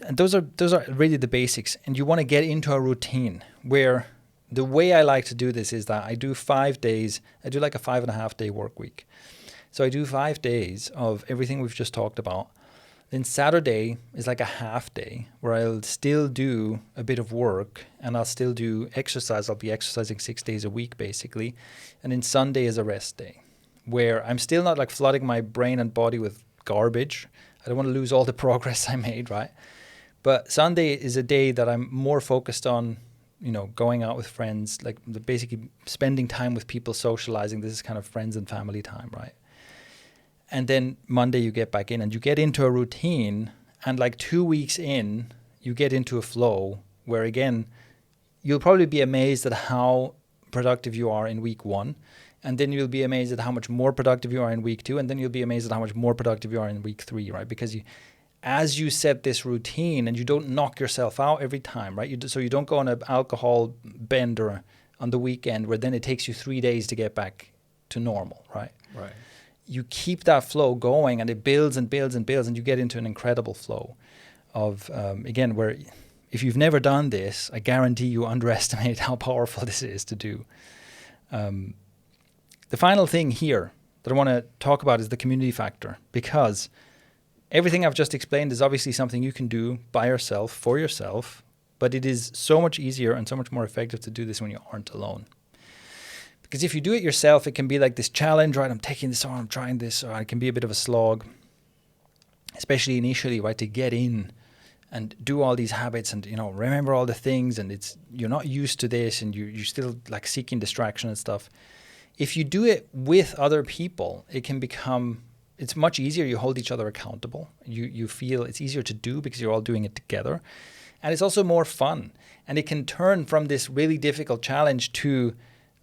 and those are really the basics. And you want to get into a routine where the way I like to do this is that I do 5 days. I do like a 5.5 day work week. So I do 5 days of everything we've just talked about. Then Saturday is like a half day where I'll still do a bit of work and I'll still do exercise. I'll be exercising 6 days a week, basically. And then Sunday is a rest day where I'm still not like flooding my brain and body with garbage. I don't want to lose all the progress I made, right? But Sunday is a day that I'm more focused on, going out with friends, like basically spending time with people, socializing. This is kind of friends and family time, right? And then Monday you get back in and you get into a routine, and like 2 weeks in, you get into a flow where, again, you'll probably be amazed at how productive you are in week 1. And then you'll be amazed at how much more productive you are in week 2. And then you'll be amazed at how much more productive you are in week 3, right? Because as you set this routine and you don't knock yourself out every time, right? So you don't go on an alcohol bender on the weekend where then it takes you 3 days to get back to normal, right? Right. You keep that flow going and it builds and builds and builds, and you get into an incredible flow of, again, where if you've never done this, I guarantee you underestimate how powerful this is to do. The final thing here that I want to talk about is the community factor, because everything I've just explained is obviously something you can do by yourself, for yourself, but it is so much easier and so much more effective to do this when you aren't alone. Because if you do it yourself, it can be like this challenge, right? I'm taking this on, I'm trying this, or it can be a bit of a slog, especially initially, right? To get in and do all these habits and, remember all the things, and you're not used to this, and you're still like seeking distraction and stuff. If you do it with other people, it's much easier. You hold each other accountable. You feel it's easier to do because you're all doing it together. And it's also more fun. And it can turn from this really difficult challenge to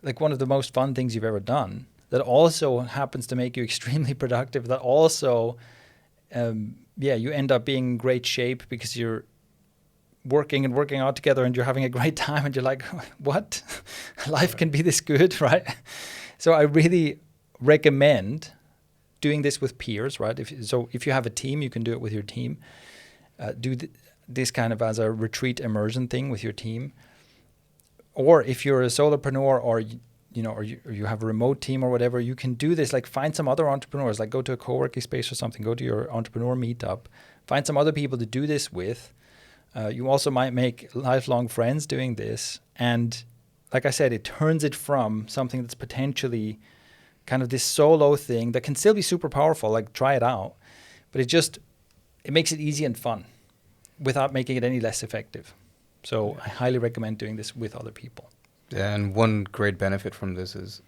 like one of the most fun things you've ever done, that also happens to make you extremely productive, that also, you end up being in great shape because you're working out together and you're having a great time and you're like, what? Life can be this good, right? So I really recommend doing this with peers, right? If you have a team, you can do it with your team. This kind of as a retreat immersion thing with your team. Or if you're a solopreneur, or you have a remote team or whatever, you can do this. Like, find some other entrepreneurs, like go to a co-working space or something, go to your entrepreneur meetup, find some other people to do this with. You also might make lifelong friends doing this. And like I said, it turns it from something that's potentially kind of this solo thing that can still be super powerful, like try it out, but it makes it easy and fun without making it any less effective. So I highly recommend doing this with other people. Yeah, and one great benefit from this is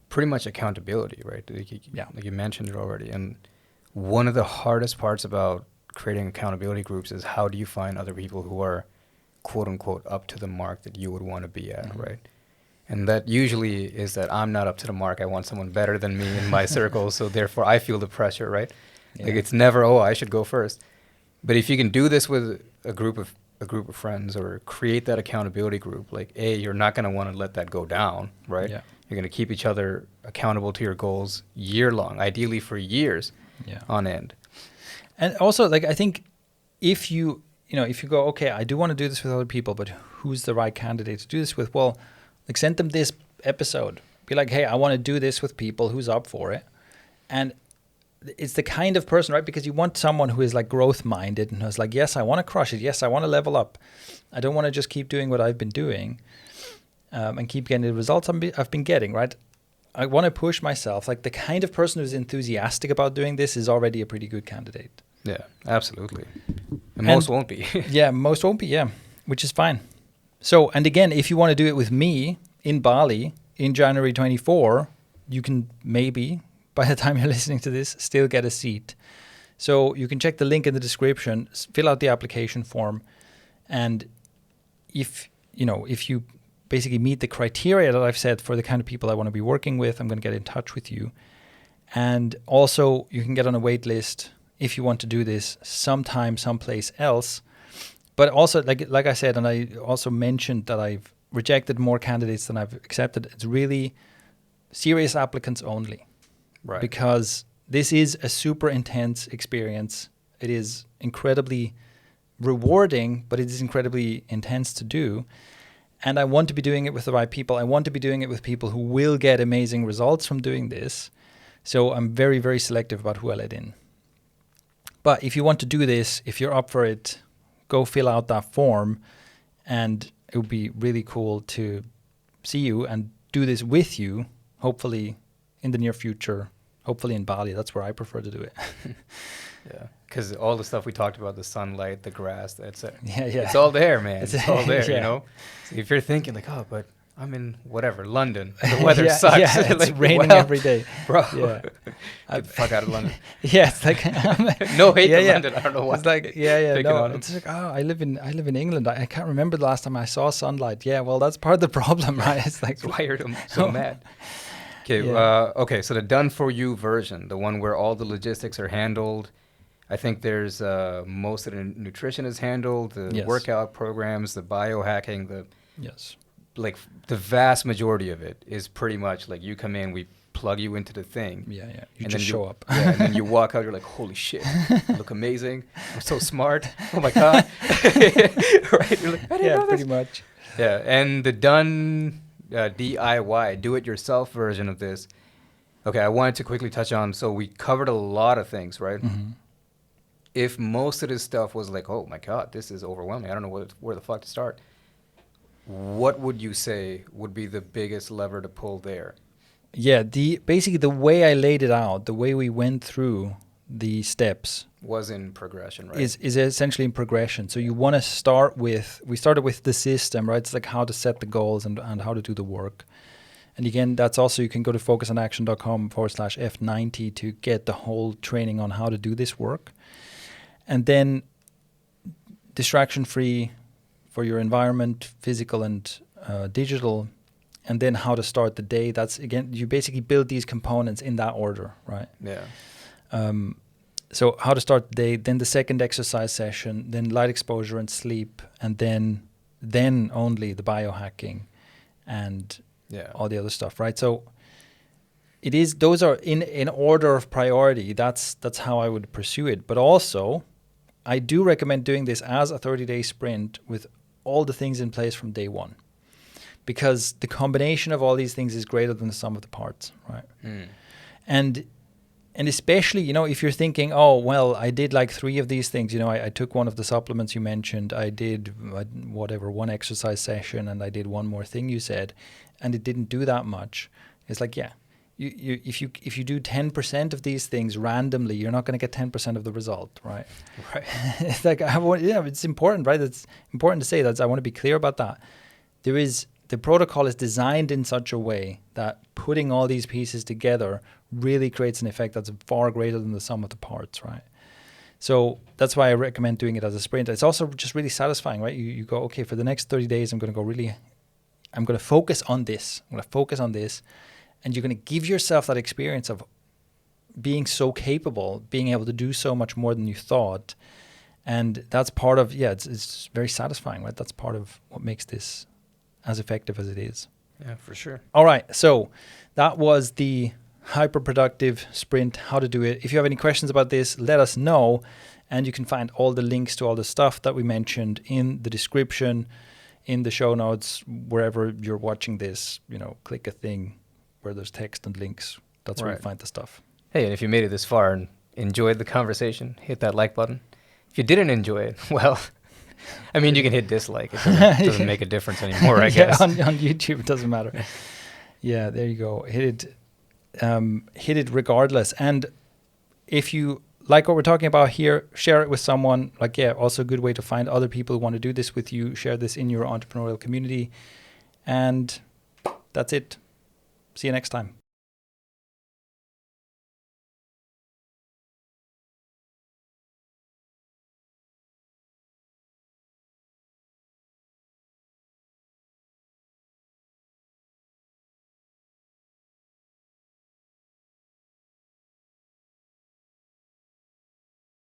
pretty much accountability, right? Like you mentioned it already. And one of the hardest parts about creating accountability groups is, how do you find other people who are quote unquote up to the mark that you would want to be at, right? And that usually is that I'm not up to the mark. I want someone better than me in my circle. So therefore I feel the pressure, right? Yeah. Like it's never, I should go first. But if you can do this with a group of friends, or create that accountability group, like you're not going to want to let that go down, right? Yeah. You're going to keep each other accountable to your goals year long, ideally for years on end. And also, like, I think if you if you go, okay, I do want to do this with other people, but who's the right candidate to do this with? Well, like, send them this episode. Be like, hey, I want to do this with people, who's up for it. And it's the kind of person, right? Because you want someone who is like growth minded and who's like, yes, I want to crush it. Yes, I want to level up. I don't want to just keep doing what I've been doing and keep getting the results I've been getting, right? I want to push myself. Like, the kind of person who's enthusiastic about doing this is already a pretty good candidate. Yeah, absolutely. And most won't be. Yeah, most won't be, yeah, which is fine. So, and again, if you want to do it with me in Bali in January 24, you can maybe, by the time you're listening to this, still get a seat. So you can check the link in the description, fill out the application form, and if you basically meet the criteria that I've set for the kind of people I want to be working with, I'm going to get in touch with you. And also, you can get on a wait list if you want to do this sometime, someplace else. But also, like I said, and I also mentioned that I've rejected more candidates than I've accepted. It's really serious applicants only. Right. Because this is a super intense experience. It is incredibly rewarding, but it is incredibly intense to do. And I want to be doing it with the right people. I want to be doing it with people who will get amazing results from doing this. So I'm very, very selective about who I let in. But if you want to do this, if you're up for it, go fill out that form. And it would be really cool to see you and do this with you, hopefully in the near future, hopefully in Bali. That's where I prefer to do it. Yeah, because all the stuff we talked about, the sunlight, the grass, that's it. Yeah. It's all there, man. It's all there, yeah. you know? So if you're thinking like, oh, but I'm in whatever, London. The weather sucks. Yeah, it's like, raining well, every day. Bro, Yeah. get the fuck out of London. Yeah, it's like No hate to London. I don't know why. It's like Picking no. on 'em. It's like, I live in England. I can't remember the last time I saw sunlight. Yeah, well, that's part of the problem, right? It's like, That's why you're so mad. Okay, Yeah. Okay. So the done for you version, the one where all the logistics are handled. I think there's most of the nutrition is handled, the Yes. workout programs, the biohacking, yes. the vast majority of it is pretty much like you come in, we plug you into the thing. Yeah. You and just show up. Yeah, and then you walk out, you're like, holy shit, I look amazing. I'm so smart. Oh my God. Right? You're like, I didn't know this. Pretty much. Yeah, and the done DIY, do-it-yourself version of this. Okay, I wanted to quickly touch on, so we covered a lot of things, right? Mm-hmm. If most of this stuff was like, oh my God, this is overwhelming, I don't know where the fuck to start, what would you say would be the biggest lever to pull there? Yeah, basically the way I laid it out, the way we went through the steps Was in progression, right? is essentially in progression. So you want to we started with the system, right? It's like how to set the goals and how to do the work. And again, that's also, you can go to focusonaction.com/F90 to get the whole training on how to do this work. And then distraction free for your environment, physical and digital. And then how to start the day. That's, again, you basically build these components in that order, right? Yeah. So how to start the day, then the second exercise session, then light exposure and sleep, and then only the biohacking and all the other stuff, right? So those are in order of priority. That's how I would pursue it. But also, I do recommend doing this as a 30-day sprint with all the things in place from day one, because the combination of all these things is greater than the sum of the parts, right? And especially, if you're thinking, oh, well, I did like 3 of these things. I took one of the supplements you mentioned. I did one exercise session, and I did one more thing you said, and it didn't do that much. It's like, yeah, if you do 10% of these things randomly, you're not going to get 10% of the result, right? Right. It's like, it's important, right? It's important to say that. I want to be clear about that. The protocol is designed in such a way that putting all these pieces together really creates an effect that's far greater than the sum of the parts, right? So that's why I recommend doing it as a sprint. It's also just really satisfying, right? You go, okay, for the next 30 days, I'm going to focus on this. I'm going to focus on this. And you're going to give yourself that experience of being so capable, being able to do so much more than you thought. And that's part of, it's very satisfying, right? That's part of what makes this as effective as it is. Yeah, for sure. All right. So that was the HyperProductive Sprint, how to do it. If you have any questions about this, let us know. And you can find all the links to all the stuff that we mentioned in the description, in the show notes, wherever you're watching this. Click a thing where there's text and links. That's where you find the stuff. Hey, and if you made it this far and enjoyed the conversation, hit that like button. If you didn't enjoy it, well, I mean, you can hit dislike. It doesn't make a difference anymore, I guess. On YouTube, it doesn't matter. Yeah, there you go. Hit it regardless. And if you like what we're talking about here, share it with someone. Also a good way to find other people who want to do this with you. Share this in your entrepreneurial community. And that's it. See you next time.